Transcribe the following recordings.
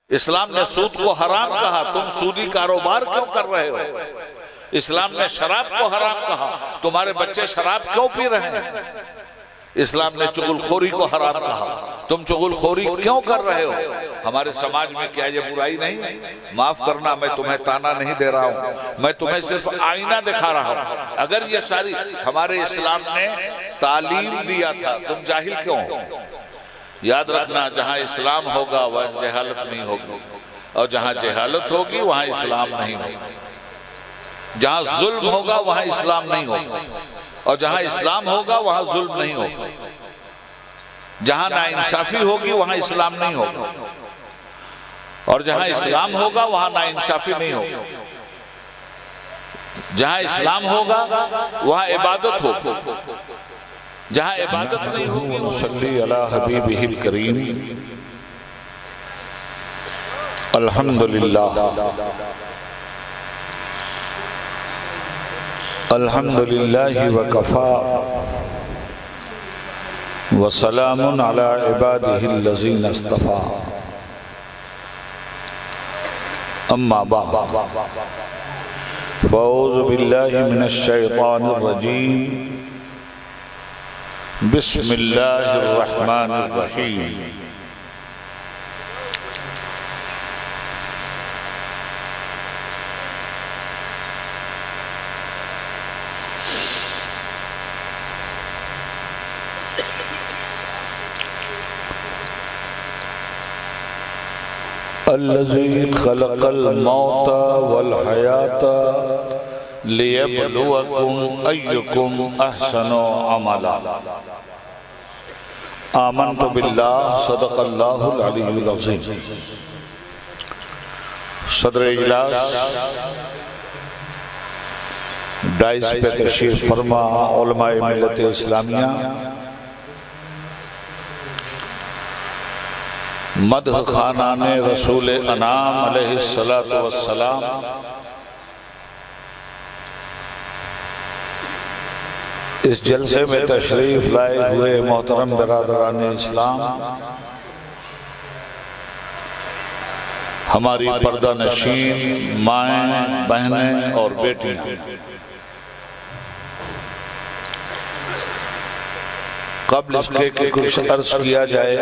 اسلام نے سود کو حرام کہا، تم سودی کاروبار کیوں کر رہے ہو؟ اسلام نے شراب کو حرام کہا، تمہارے بچے شراب کیوں پی رہے ہیں؟ اسلام نے چغل خوری کو حرام کہا، تم چغل خوری کیوں کر رہے ہو؟ ہمارے سماج میں کیا یہ برائی نہیں؟ معاف کرنا، میں تمہیں تانا نہیں دے رہا ہوں، میں تمہیں صرف آئینہ دکھا رہا ہوں۔ اگر یہ ساری ہمارے اسلام نے تعلیم دیا تھا، تم جاہل کیوں ہو؟ یاد رکھنا، جہاں اسلام ہوگا وہاں جہالت نہیں ہوگی، اور جہاں جہالت ہوگی وہاں اسلام نہیں ہوگا۔ جہاں ظلم ہوگا وہاں اسلام نہیں ہوگا، اور جہاں اسلام ہوگا وہاں ظلم نہیں ہوگا۔ جہاں ناانصافی ہوگی وہاں اسلام نہیں ہوگا، اور جہاں اسلام ہوگا وہاں ناانصافی نہیں ہوگا۔ جہاں اسلام ہوگا وہاں عبادت ہوگی، جہاں عبادت نہیں ہوگی نصلی علی حبیبہ الکریم۔ الحمدللہ الحمدللہ وکفا وسلام علی عبادہ الذین اصطفیٰ، اما بعد فاعوذ باللہ من الشیطان الرجیم، بسم اللہ الرحمن الرحیم۔ الذی خلق الموت والحیات لیبلوکم ایکم احسن عملا۔ آمنت باللہ، صدق اللہ العلی العظیم۔ صدر اجلاس ڈائز پہ تشریف فرما علماء ملت اسلامیہ، مدح خانان رسول انعام علیہ السلام، اس جلسے میں تشریف لائے ہوئے محترم برادران اسلام، ہماری پردہ نشین مائیں، بہنیں اور بیٹیاں، قبل اس کے کہ کچھ عرض کیا جائے،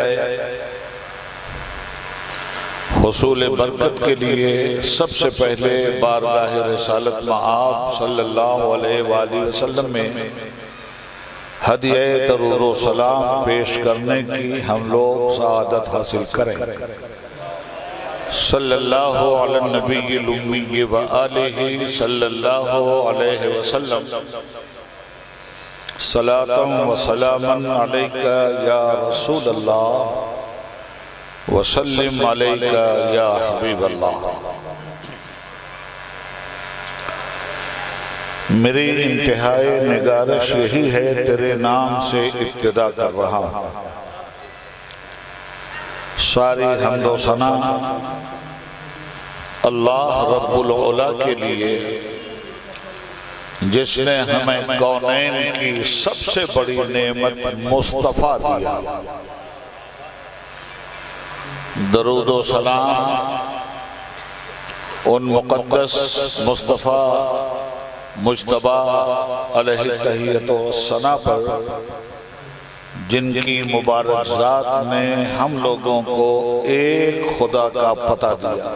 حصول برکت کے لیے سب سے پہلے بارگاہ رسالت مآب صلی اللہ علیہ وآلہ وسلم میں ہدیہ درود و سلام پیش کرنے کی ہم لوگ سعادت حاصل کریں۔ صلی اللہ علی النبی الامی وآلہ صلی اللہ علیہ وسلم، صلاۃ و سلاما علیکہ یا رسول اللہ، وسلم علیکہ یا حبیب اللہ۔ میری انتہائی نگارش یہی ہے، تیرے نام سے ابتدا کر رہا ہوں۔ ساری حمد و ثنا اللہ رب العلا کے لیے، جس نے ہمیں کونین کی سب سے بڑی نعمت مصطفیٰ دیا۔ درود و سلام ان مقدس مصطفیٰ مجتبیٰ علیہ التحیۃ والثناء پر، جن کی مبارک ذات نے ہم لوگوں کو ایک خدا کا پتہ دیا۔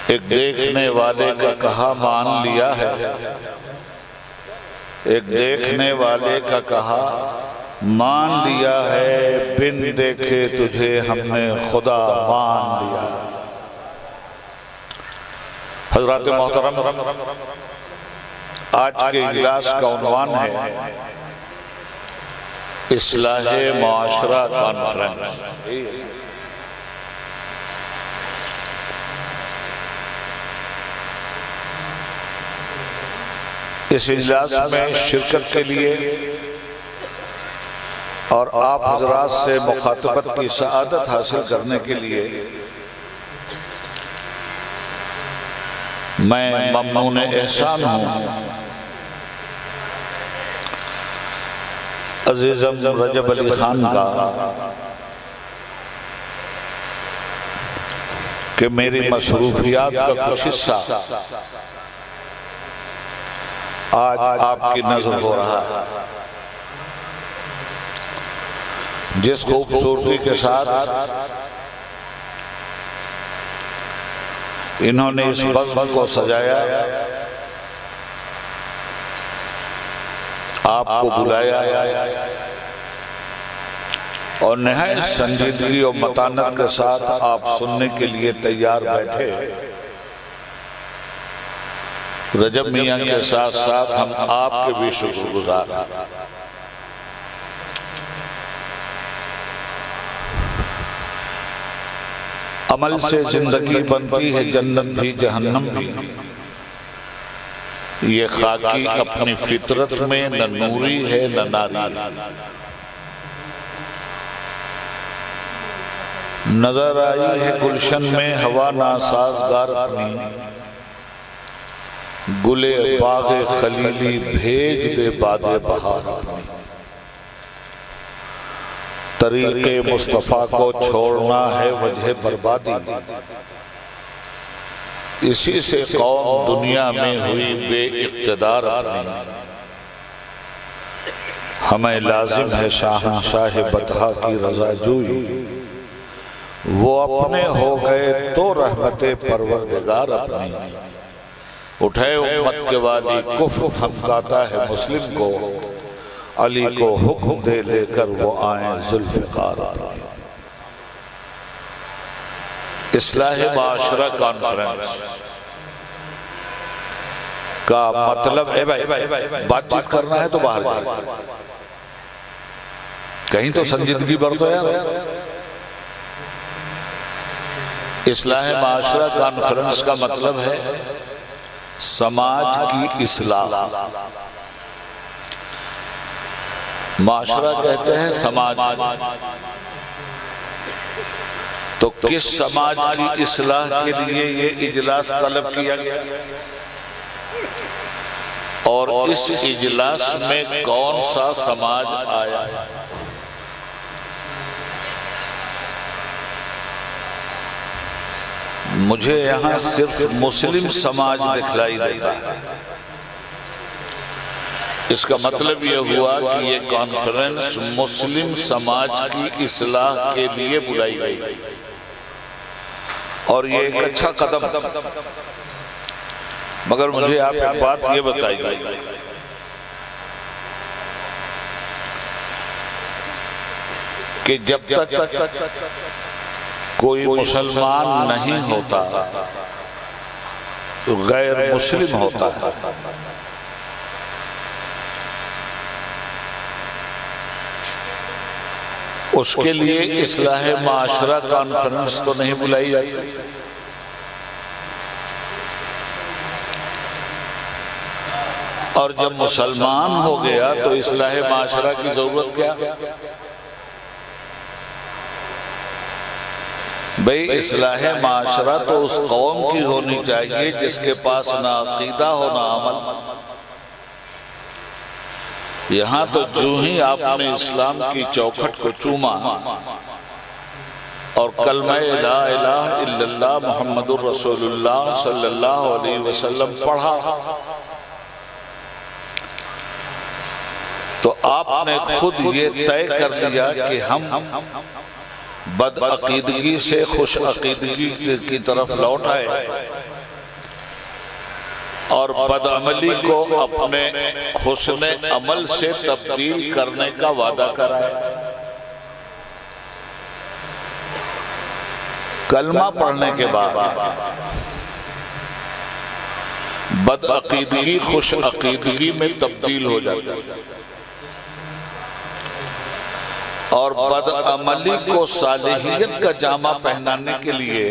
ایک دیکھنے والے کا کہا مان لیا ہے، ایک دیکھنے والے کا کہا مان لیا ہے، بن دیکھے تجھے ہم نے خدا مان لیا۔ حضرات محترم، آج کے اجلاس کا عنوان ہے اصلاح معاشرہ کانفرنس۔ اس اجلاس میں شرکت کے لیے اور آپ حضرات سے مخاطبت کی سعادت حاصل کرنے کے لیے میں ممنون احسان ہوں۔ عزیزم رجب علی خان کا کہ میری مصروفیات کا کچھ حصہ آج آپ کی نظر ہو رہا ہے. جس خوبصورتی کے ساتھ انہوں نے اس بزم کو سجایا، آپ کو بلایا اور نہایت سنجیدگی اور متانت کے ساتھ آپ سننے کے لیے تیار بیٹھے. رجب میاں کے ساتھ ساتھ ہم آپ کے بھی شکر گزار ہیں. عمل سے زندگی بنتی ہے جنت بھی جہنم بھی. یہ خاکی اپنی فطرت میں نہ نوری ہے نہ ناری. نظر آئی ہے گلشن میں ہوا ناسازگار اپنی، گلے باغ خلیلی بھیج دے باد بہار اپنی. طریق مصطفیٰ کو چھوڑنا ہے وجہ بربادی، اسی سے قوم دنیا میں ہوئی بے اقتدار اپنی. ہمیں لازم ہے شاہنشاہ بطحا کی رضا جوئی، وہ اپنے ہو گئے تو رحمت پروردگار اپنی. اٹھے امت کے والی کفر دھمکاتا ہے مسلم کو، علی کو حکم دے لے کر وہ آئیں ذوالفقار اپنی. اصلاح معاشرہ کانفرنس کا مطلب بات چیت کرنا ہے تو باہر جائے، کہیں تو سنجیدگی برتو یار. اصلاح معاشرہ کانفرنس کا مطلب ہے سماج کی اصلاح. معاشرہ کہتے ہیں سماج، تو کس سماج کی اصلاح کے لیے یہ اجلاس طلب کیا گیا اور اس اجلاس میں کون سا سماج آیا؟ مجھے یہاں صرف مسلم سماج دکھلائی دیتا ہے. اس کا مطلب یہ ہوا کہ یہ کانفرنس مسلم سماج کی اصلاح کے لیے بلائی گئی، اور یہ ایک اچھا قدم. مگر مجھے آپ ایک بات یہ بتائیے کہ جب تک کوئی مسلمان نہیں ہوتا تو غیر مسلم ہوتا ہے. اس کے لیے اصلاح معاشرہ کانفرنس تو نہیں بلائی جاتی. اور جب مسلمان ہو گیا تو اصلاح معاشرہ کی ضرورت کیا؟ بھئی اصلاح معاشرہ تو اس قوم کی ہونی چاہیے جس کے پاس نہ عقیدہ ہو نہ عمل. یہاں تو جو ہی آپ نے اسلام کی چوکھٹ کو چوما اور کلمہ لا الہ الا اللہ محمد الرسول اللہ صلی اللہ علیہ وسلم پڑھا تو آپ نے خود یہ طے کر لیا کہ ہم بد عقیدگی سے خوش عقیدگی کی طرف لوٹ آئے اور بد عملی کو اپنے حسن عمل سے تبدیل کرنے کا وعدہ کرائے. کلمہ پڑھنے کے بعد بد عقیدگی خوش عقیدگی میں تبدیل ہو جاتی ہے اور بد عملی کو صالحیت کا جامہ پہنانے کے لیے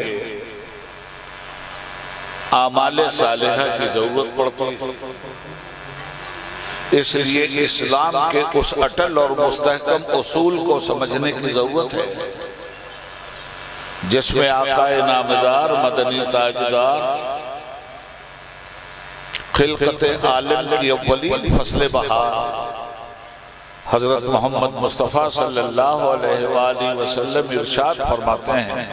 اعمال صالحہ کی ضرورت پڑتی ہے. اس لیے اسلام کے اس اٹل اور مستحکم اصول کو سمجھنے کی ضرورت ہے جس میں آقا نامدار مدنی تاجدار خلقت عالم کی اولین فصل بہار حضرت محمد مصطفیٰ صلی اللہ علیہ وآلہ وسلم ارشاد فرماتے ہیں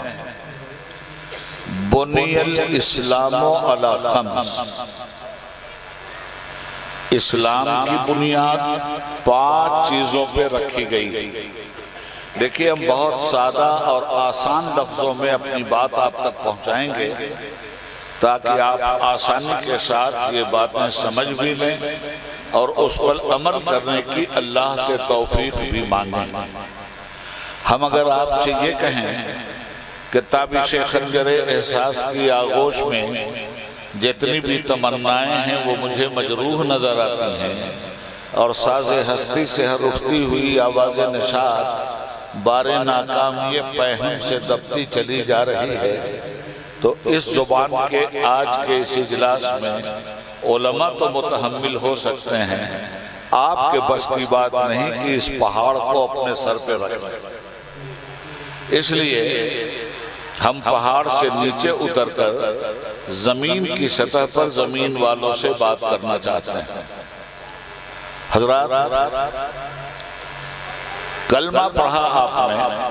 بنی الاسلام علی خمس، اسلام کی بنیاد 5 چیزوں پہ رکھی گئی۔ دیکھیے ہم بہت سادہ اور آسان لفظوں میں اپنی بات آپ تک پہنچائیں گے تاکہ آپ آسانی کے ساتھ یہ باتیں سمجھ بھی لیں اور اس پر عمل کرنے کی اللہ سے توفیق بھی مانگیں۔ ہم اگر آپ سے یہ کہیں کہ تابش خنجر احساس کی آغوش میں جتنی بھی تمنائیں ہیں وہ مجھے مجروح نظر آتی ہیں، اور ساز ہستی سے رفتی ہوئی آواز نشاط بار ناکامی پہم سے دبتی چلی جا رہی ہے، تو اس زبان کے آج کے اس اجلاس میں علماء تو متحمل ہو سکتے ہیں، آپ کے بس کی بات نہیں کہ اس پہاڑ کو اپنے سر پہ رکھیں۔ اس لیے ہم پہاڑ سے نیچے اتر کر زمین کی سطح پر زمین والوں سے بات کرنا چاہتے ہیں۔ حضرات، کلمہ پڑھا آپ نے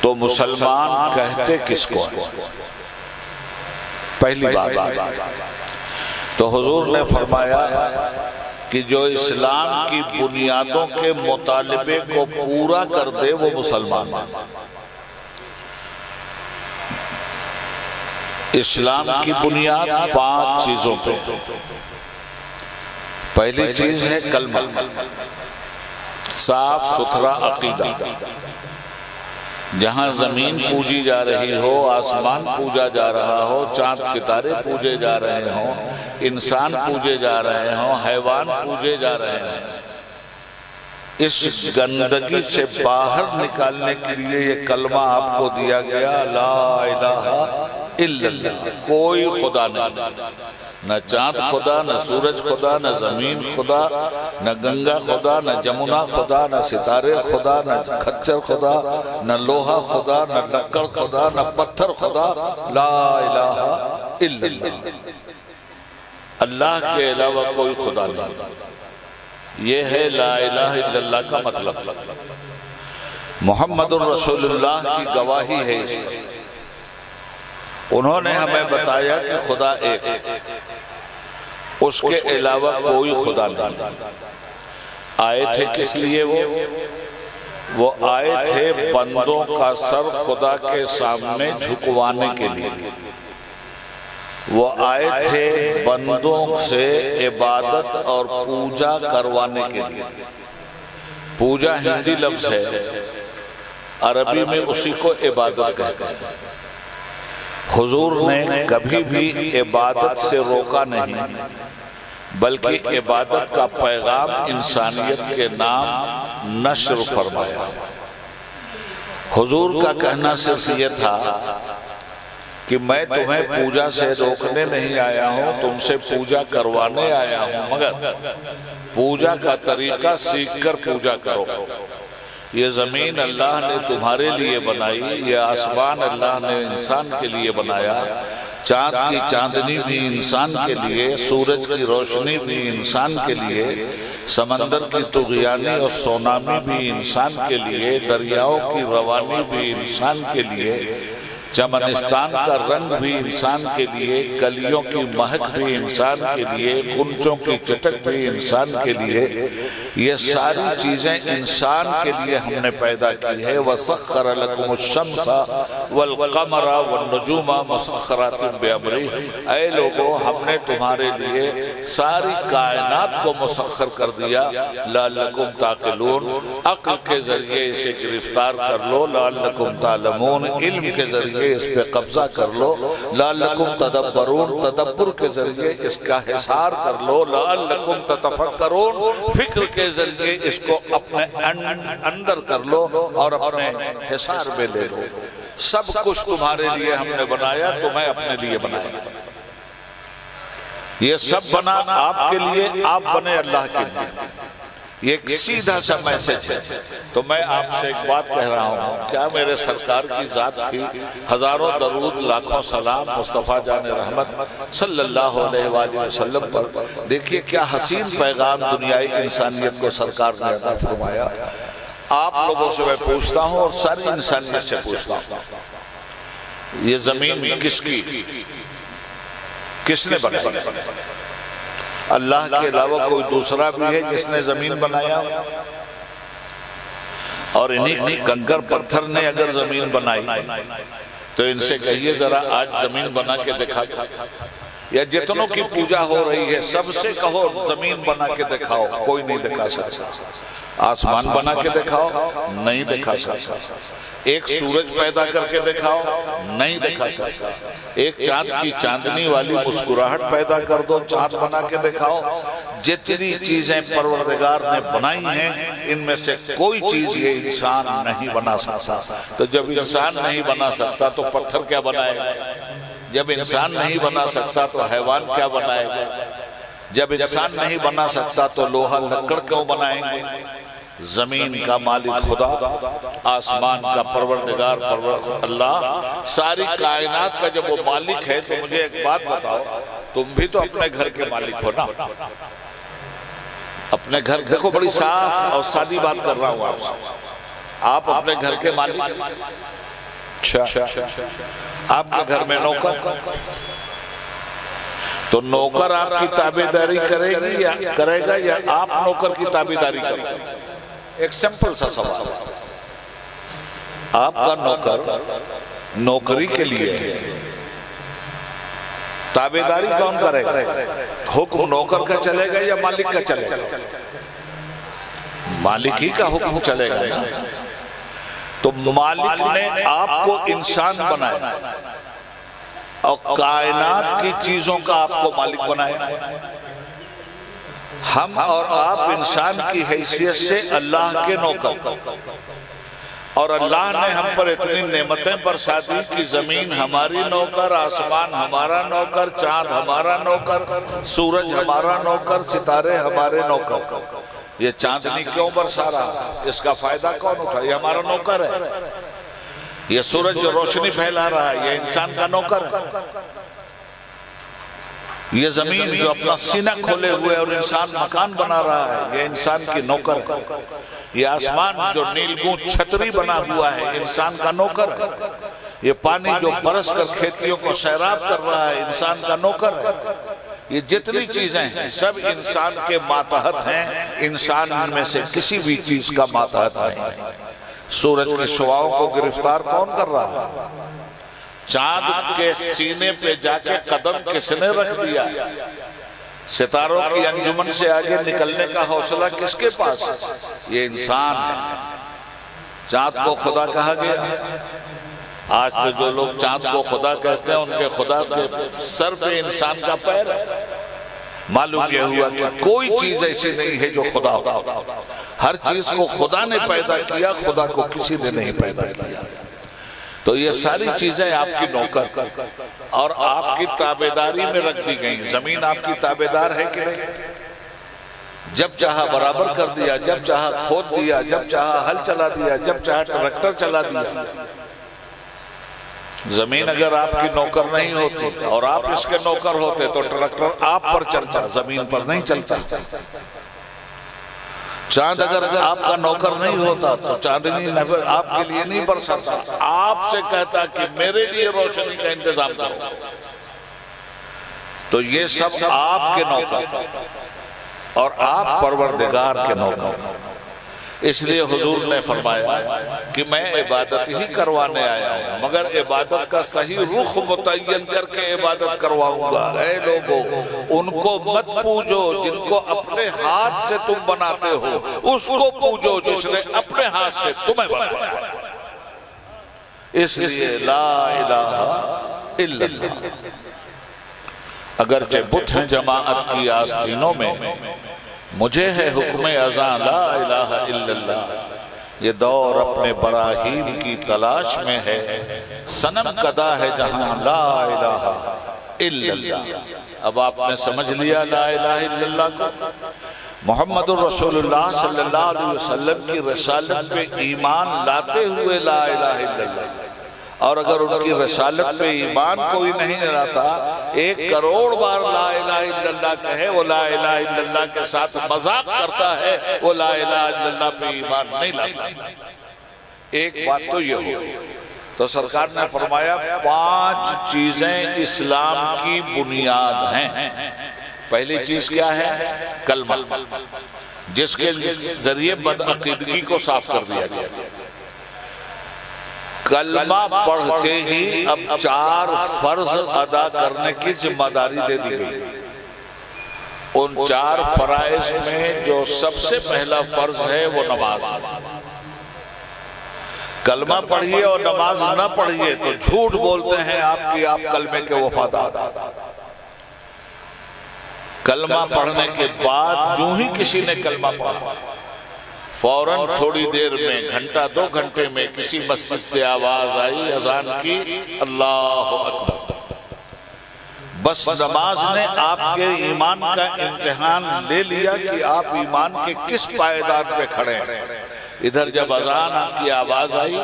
تو مسلمان کہتے کس کو ہے؟ پہلی بات تو حضور نے فرمایا کہ جو اسلام کی بنیادوں کے مطالبے کو پورا کر دے وہ مسلمان ہے۔ اسلام کی بنیاد 5 چیزوں پہ۔ پہلی چیز ہے کلمہ، صاف ستھرا عقیدہ۔ جہاں زمین پوجی جا رہی ہو، آسمان پوجا جا رہا ہو، چاند ستارے پوجے جا رہے ہوں، انسان پوجے جا رہے ہوں، حیوان پوجے جا رہے ہیں، اس گندگی سے باہر نکالنے کے لیے یہ کلمہ آپ کو دیا گیا، لا الہ الا اللہ، کوئی خدا نہیں، نہ چاند خدا، نہ سورج خدا، نہ زمین خدا، نہ گنگا خدا، نہ جمنا خدا، نہ ستارے خدا، نہ کھچر خدا، نہ لوہا خدا، نہ لکڑ خدا، نہ پتھر خدا، لا الہ الا اللہ، اللہ کے علاوہ کوئی خدا نہیں۔ یہ ہے لا الہ الا اللہ کا مطلب۔ محمد الرسول اللہ کی گواہی ہے اس پر۔ انہوں نے ہمیں بتایا کہ خدا ایک، اس کے علاوہ کوئی خدا نہیں۔ آئے تھے کس لیے؟ وہ آئے تھے بندوں کا سر خدا کے سامنے جھکوانے کے لیے، وہ آئے تھے بندوں سے عبادت اور پوجا کروانے کے لیے۔ پوجا ہندی لفظ ہے، عربی میں اسی کو عبادت کہتے ہیں۔ حضور نے کبھی بھی عبادت سے روکا نہیں، بلکہ عبادت کا پیغام انسانیت کے نام نشر فرمایا۔ حضور کا کہنا صرف یہ تھا کہ میں تمہیں پوجا سے روکنے نہیں آیا ہوں، تم سے پوجا کروانے آیا ہوں، مگر پوجا کا طریقہ سیکھ کر پوجا کرو۔ یہ زمین اللہ نے تمہارے لیے بنائی، یہ آسمان اللہ نے انسان کے لیے بنایا، چاند کی چاندنی بھی انسان کے لیے، سورج کی روشنی بھی انسان کے لیے، سمندر کی طغیانی اور سونامی بھی انسان کے لیے، دریاؤں کی روانی بھی انسان کے لیے، چمنستان کا رنگ بھی انسان کے لیے، کلیوں کی مہک بھی انسان کے لیے، غنچوں کی چٹک بھی انسان کے لیے، یہ ساری چیزیں انسان کے لیے ہم نے پیدا کی ہے۔ وَسَخَّرَ لَكُمُ الشَّمْسَ وَالْقَمَرَ وَالنُّجُومَ مُسَخَّرَاتٍ بِأَمْرِهِ، اے لوگو ہم نے تمہارے لیے ساری کائنات کو مسخر کر دیا، لَعَلَّكُمْ تَعْقِلُونَ، عقل کے ذریعے اسے گرفتار کر لو، لَعَلَّكُمْ تَعْلَمُونَ، علم کے ذریعے اس پہ قبضہ کر لو، لَعَلَّكُمْ تَدَبَّرُونَ، تدبر کے ذریعے اس کا حصار کر لو، لَعَلَّكُمْ تَتَفَكَّرُونَ، فکر کے ذریعے اس کو اپنے اندر کر لو اور اپنے حصار میں لے لو۔ سب کچھ تمہارے لیے ہم نے بنایا، تمہیں اپنے لیے بنایا۔ یہ سب بنا آپ کے لیے، آپ بنے اللہ کے لیے۔ یہ ایک سیدھا سا میسج ہے۔ تو میں آپ سے ایک بات کہہ رہا ہوں، کیا میرے سرکار کی ذات تھی؟ ہزاروں درود، لاکھوں سلام مصطفیٰ جان رحمت صلی اللہ علیہ وآلہ وسلم پر۔ دیکھیے کیا حسین پیغام دنیائی انسانیت کو سرکار نے عطا فرمایا۔ آپ لوگوں سے میں پوچھتا ہوں اور ساری انسانیت سے پوچھتا ہوں، یہ زمین کس کی؟ کس نے بنائی؟ اللہ کے علاوہ کوئی دوسرا بھی ہے جس نے زمین بنایا؟ اور انہی کنکر پتھر نے اگر زمین بنائی تو ان سے کہیے ذرا آج زمین بنا کے دکھا، یا جتنوں کی پوجا ہو رہی ہے سب سے کہو زمین بنا کے دکھاؤ، کوئی نہیں دکھا سکتا۔ آسمان بنا کے دکھاؤ، نہیں دکھا سکتا۔ ایک سورج پیدا کر کے دکھاؤ، نہیں دکھا سکتا۔ ایک چاند کی چاندنی والی مسکراہٹ پیدا کر دو، چاند بنا کے دکھاؤ۔ جتنی چیزیں پروردگار نے بنائی ہیں ان میں سے کوئی چیز یہ انسان نہیں بنا سکتا۔ تو جب انسان نہیں بنا سکتا تو پتھر کیا بنائے گا؟ جب انسان نہیں بنا سکتا تو حیوان کیا بنائے گا؟ جب انسان نہیں بنا سکتا تو لوہا لکڑ کیوں بنائیں گے؟ زمین کا مالک خدا، آسمان کا پروردگار اللہ، ساری کائنات کا جب وہ مالک ہے تو مجھے ایک بات بتاؤ، تم بھی تو اپنے گھر کے مالک ہو نا؟ اپنے گھر، دیکھو بڑی صاف اور سادی بات کر رہا ہوں، آپ اپنے گھر کے مالک، آپ کے گھر میں نوکر، تو نوکر آپ کی تابعداری کرے گا یا آپ نوکر کی تابعداری کرے گا؟ ایک سمپل سا سوال۔ آپ کا نوکر نوکری کے لیے تابعداری کون کرے گا؟ حکم نوکر کا چلے گا یا مالک کا چلے گا؟ مالک ہی کا حکم چلے گا۔ تو مالک نے آپ کو انسان بنایا اور کائنات کی چیزوں کا آپ کو مالک بنایا۔ ہم اور آپ انسان کی حیثیت سے اللہ کے نوکر، اور اللہ نے ہم پر اتنی نعمتیں برسا دی کہ زمین ہماری نوکر، آسمان ہمارا نوکر، چاند ہمارا نوکر، سورج ہمارا نوکر، ستارے ہمارے نوکر۔ یہ چاندنی کیوں برسا رہا؟ اس کا فائدہ کون اٹھا؟ یہ ہمارا نوکر ہے۔ یہ سورج جو روشنی پھیلا رہا ہے یہ انسان کا نوکر ہے۔ یہ زمین جو اپنا سینہ کھولے ہوئے اور انسان مکان بنا رہا ہے یہ انسان کی نوکر ہے۔ یہ آسمان جو نیلگوں چھتری بنا ہوا ہے انسان کا نوکر ہے۔ یہ پانی جو برس کر کھیتیوں کو سیراب کر رہا ہے انسان کا نوکر ہے۔ یہ جتنی چیزیں ہیں سب انسان کے ماتحت ہیں، انسان ان میں سے کسی بھی چیز کا ماتحت نہیں ہے۔ سورج کی شعاؤں کو گرفتار کون کر رہا ہے؟ چاند کے سینے پہ جا کے قدم کس نے رکھ دیا؟ ستاروں کی انجمن سے آگے نکلنے کا حوصلہ کس کے پاس؟ یہ انسان ہے۔ چاند کو خدا کہا گیا۔ آج سے جو لوگ چاند کو خدا کہتے ہیں ان کے خدا کے سر پہ انسان کا پیر ہے۔ معلوم یہ ہوا کہ کوئی چیز ایسی نہیں ہے جو خدا ہو۔ ہر چیز کو خدا نے پیدا کیا، خدا کو کسی نے نہیں پیدا کیا۔ تو یہ ساری چیزیں آپ کی نوکر اور آپ کی تابعداری میں رکھ دی گئیں۔ زمین آپ کی تابعدار ہے کہ نہیں؟ جب چاہا برابر کر دیا، جب چاہا کھود دیا، جب چاہا ہل چلا دیا، جب چاہا ٹریکٹر چلا دیا۔ زمین اگر آپ کی نوکر نہیں ہوتی اور آپ اس کے نوکر ہوتے تو ٹریکٹر آپ پر چلتا، زمین پر نہیں چلتا۔ چاند اگر آپ کا نوکر نہیں ہوتا تو چاندنی آپ کے لیے نہیں برستا، آپ سے کہتا کہ میرے لیے روشنی کا انتظام کرو۔ تو یہ سب آپ کے نوکر اور آپ پروردگار کے نوکر۔ اس لیے حضور نے فرمایا کہ میں عبادت ہی کروانے آیا ہوں، مگر عبادت کا صحیح رخ متعین کر کے عبادت کرواؤں گا۔ اے لوگو ان کو مت پوجو جن کو اپنے ہاتھ سے تم بناتے ہو، اس کو پوجو جس نے اپنے ہاتھ سے تمہیں بنایا۔ اس لیے لا الہ الا اللہ۔ اگرچہ بت ہیں جماعت کی آستینوں میں، مجھے ہے حکم اذاں لا الہ الا اللہ۔ یہ دور اپنے براہیم کی تلاش میں ہے، صنم کدا ہے جہاں لا الہ الا اللہ۔ اب آپ نے سمجھ لیا لا الہ الا اللہ کو؟ محمد الرسول اللہ صلی اللہ علیہ وسلم کی رسالت پہ ایمان لاتے ہوئے لا الہ الا اللہ، اور اگر ان کی رسالت پہ ایمان کوئی نہیں لاتا، 1 کروڑ بار لا الہ الا اللہ کہے، وہ لا الہ الا اللہ کے ساتھ مذاق کرتا ہے، وہ لا الہ الا اللہ پہ ایمان نہیں لاتا۔ ایک بات تو یہ ہو، تو سرکار نے فرمایا 5 چیزیں اسلام کی بنیاد ہیں۔ پہلی چیز کیا ہے؟ کلمہ، جس کے ذریعے بدعقیدگی کو صاف کر دیا گیا۔ کلمہ پڑھتے ہی اب 4 فرض ادا کرنے کی ذمہ داری دے دی گئی۔ ان 4 فرائض میں جو سب سے پہلا فرض ہے وہ نماز ہے۔ کلمہ پڑھیے اور نماز نہ پڑھیے تو جھوٹ بولتے ہیں آپ کلمے کے وفادار۔ کلمہ پڑھنے کے بعد جو ہی کسی نے کلمہ پڑھا، فوراً تھوڑی دیر میں، گھنٹہ 2 گھنٹے میں کسی مسجد سے آواز آئی اذان کی، اللہ اکبر، بس نماز نے آپ کے ایمان کا امتحان لے لیا کہ آپ ایمان کے کس پائیدار پہ کھڑے ہیں۔ ادھر جب اذان کی آواز آئی،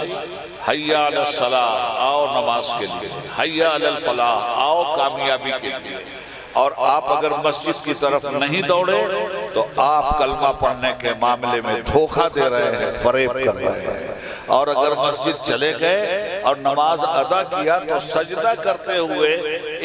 حی علی الصلاۃ، آؤ نماز کے لیے، حی علی الفلاح، آؤ کامیابی کے لیے، اور آپ اگر مسجد کی طرف نہیں دوڑے تو آپ کلمہ پڑھنے کے معاملے میں دھوکہ دے رہے ہیں، فریب کر رہے ہیں۔ اور اگر مسجد چلے گئے اور نماز ادا کیا تو سجدہ کرتے ہوئے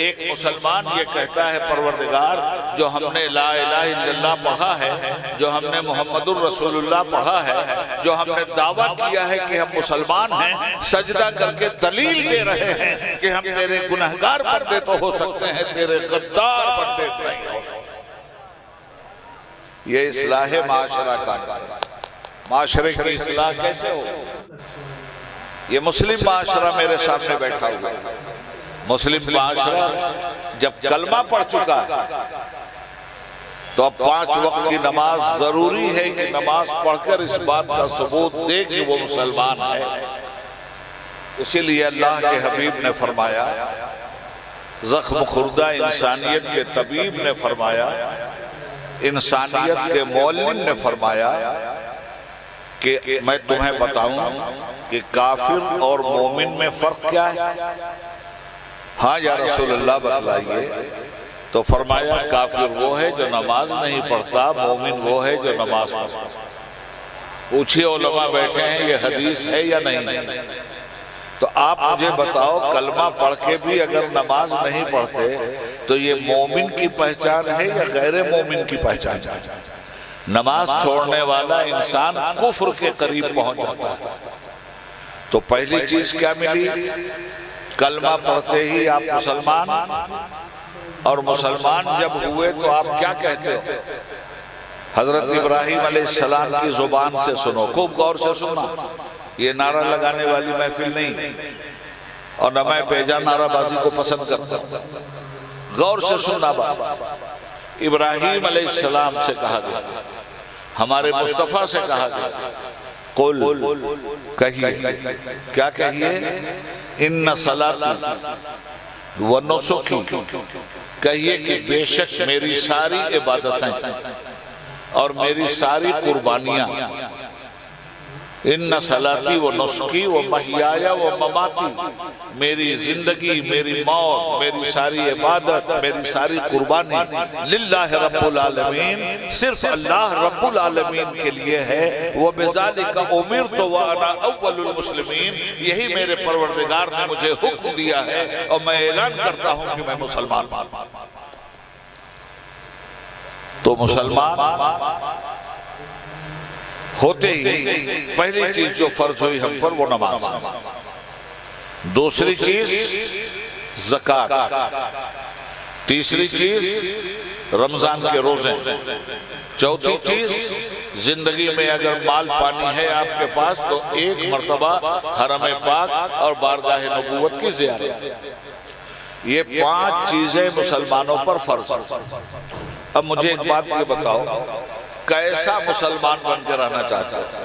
ایک مسلمان یہ کہتا ہے، پروردگار جو ہم نے لا الہ الا اللہ پڑھا ہے، جو ہم نے محمد الرسول اللہ پڑھا ہے، جو ہم نے دعویٰ کیا ہے کہ ہم مسلمان ہیں، سجدہ کر کے دلیل دے رہے ہیں کہ ہم تیرے گنہگار بندے تو ہو سکتے ہیں، تیرے غدار بندے نہیں ہو سکتے۔ یہ اصلاح معاشرہ کا، معاشرے کی اصلاح کیسے ہو؟ یہ مسلم معاشرہ میرے سامنے بیٹھا ہوا ہے۔ مسلم معاشرہ جب کلمہ پڑھ چکا ہے تو اب 5 وقت کی نماز ضروری ہے کہ نماز پڑھ کر اس بات کا ثبوت دے کہ وہ مسلمان ہے۔ اسی لیے اللہ کے حبیب نے فرمایا، زخم خوردہ انسانیت کے طبیب نے فرمایا، انسانیت کے معلم نے فرمایا کہ میں تمہیں بتاؤں کہ کافر اور مومن میں فرق کیا ہے؟ ہاں یا رسول اللہ بتلائیے۔ تو فرمایا کافر وہ ہے جو نماز نہیں پڑھتا، مومن وہ ہے جو نماز پڑھتا۔ پوچھئے علماء بیٹھے ہیں یہ حدیث ہے یا نہیں؟ تو آپ مجھے بتاؤ، کلمہ پڑھ کے بھی اگر نماز نہیں پڑھتے تو یہ مومن کی پہچان ہے یا غیر مومن کی پہچان ہے؟ نماز چھوڑنے والا انسان کفر کے قریب پہنچ جاتا ہے۔ تو پہلی چیز کیا ملی؟ کلمہ پڑھتے ہی آپ مسلمان، اور مسلمان جب ہوئے تو آپ کیا کہتے ہو؟ حضرت ابراہیم علیہ السلام کی زبان سے سنو، خوب غور سے سننا، یہ نعرہ لگانے والی محفل نہیں، اور نہ میں بیجا نعرہ بازی کو پسند کرتا ہوں۔ غور سے سننا بات، ابراہیم علیہ السلام سے کہا گیا، ہمارے مصطفیٰ سے کہا گیا، قل، کہیے، کیا کہیے؟ ان صلاتی و نسکی، کہیے کہ بے شک میری ساری عبادتیں اور میری ساری قربانیاں، ان صلاتی و نسکی و محیایا و مماتی، میری زندگی، میری موت، میری ساری عبادت، میری ساری قربانی للہ رب العالمین، صرف اللہ رب العالمین کے لیے ہے۔ وَبِذَلِكَ أُمِرْتُ وَأَنَا أَوَّلُ الْمُسْلِمِينَ، یہی میرے پروردگار نے مجھے حکم دیا ہے اور میں اعلان کرتا ہوں کہ میں مسلمان ہوں۔ تو مسلمان ہوتے ہی پہلی چیز جو فرض ہوئی ہم پر وہ نماز، دوسری چیز زکوٰۃ، تیسری چیز رمضان کے روزے، چوتھی چیز زندگی میں اگر مال پانی ہے آپ کے پاس تو 1 مرتبہ حرم پاک اور بارگاہ نبوت کی زیارت۔ یہ 5 چیزیں مسلمانوں پر فرض۔ اب مجھے ایک بات یہ بتاؤ، کیسا مسلمان بن کے رہنا چاہتا ہے؟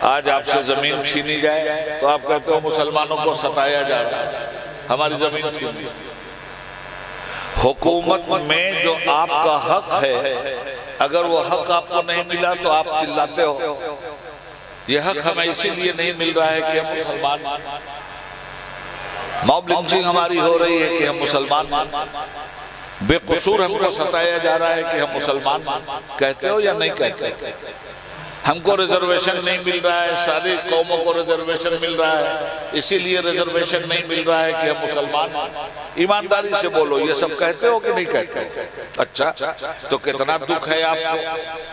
آج آپ سے زمین چھینی جائے تو آپ کہتے ہو مسلمانوں کو ستایا جا رہا ہے، ہماری زمین چھینی۔ حکومت میں جو آپ کا حق ہے، اگر وہ حق آپ کو نہیں ملا تو آپ چلاتے ہو، یہ حق ہمیں اسی لیے نہیں مل رہا ہے کہ ہم مسلمان، موب لنچنگ ہماری ہو رہی ہے کہ ہم مسلمان، بے قصور ہم کو ستایا جا رہا ہے کہ ہم مسلمان، کہتے ہو یا نہیں کہتے؟ ہم کو ریزرویشن نہیں مل رہا ہے، ساری قوموں کو ریزرویشن مل رہا ہے، اسی لیے ریزرویشن نہیں مل رہا ہے کہ ہم مسلمان ہیں۔ ایمانداری سے بولو، یہ سب کہتے ہو کہ نہیں کہتے؟ اچھا، تو کتنا دکھ ہے آپ کو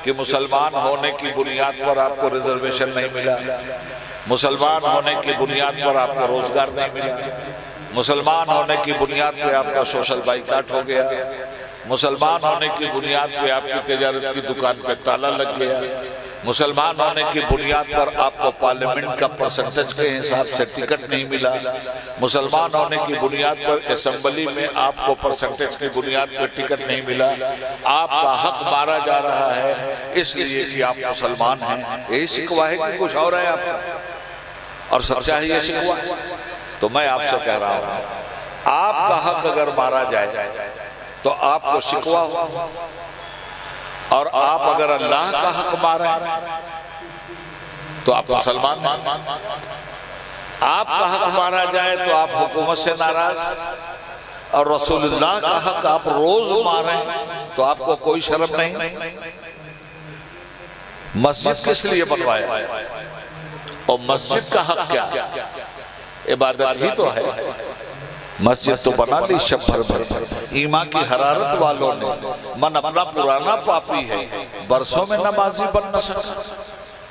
کہ مسلمان ہونے کی بنیاد پر آپ کو ریزرویشن نہیں ملا، مسلمان ہونے کی بنیاد پر آپ کو روزگار نہیں ملا، مسلمان ہونے کی بنیاد پہ آپ کا سوشل بائیکاٹ ہو گیا، مسلمان ہونے کی بنیاد پہ آپ کی تجارت کی دکان پہ تالا لگ گیا، مسلمان ہونے کی بنیاد پر آپ کو پارلیمنٹ کا پرسنٹیج کے حساب سے ٹکٹ نہیں ملا، مسلمان ہونے کی بنیاد پر اسمبلی میں آپ کو پرسنٹیج کی بنیاد پر ٹکٹ نہیں ملا، آپ کا حق مارا جا رہا ہے اس لیے کہ آپ مسلمان ہیں۔ یہی شکوہ ہے کہ کچھ اور ہے آپ کا؟ اور سچائی یہ شکوہ ہے؟ تو میں آپ سے کہہ رہا ہوں، آپ کا حق اگر مارا جائے تو آپ کو شکوہ ہو، اور آپ اگر اللہ کا حق ماریں تو آپ مسلمان ہیں۔ آپ کا حق مارا جائے تو آپ حکومت سے ناراض، اور رسول اللہ کا حق آپ روز ماریں تو آپ کو کوئی شرم نہیں۔ مسجد کس لیے بنوایا؟ اور مسجد کا حق کیا؟ عبادت ہی تو ہے۔ مسجد تو بنا لی شب بھر بھر، ایمان کی حرارت والوں نے، من اپنا پرانا پاپی ہے، برسوں میں نمازی بن نہ سکتا۔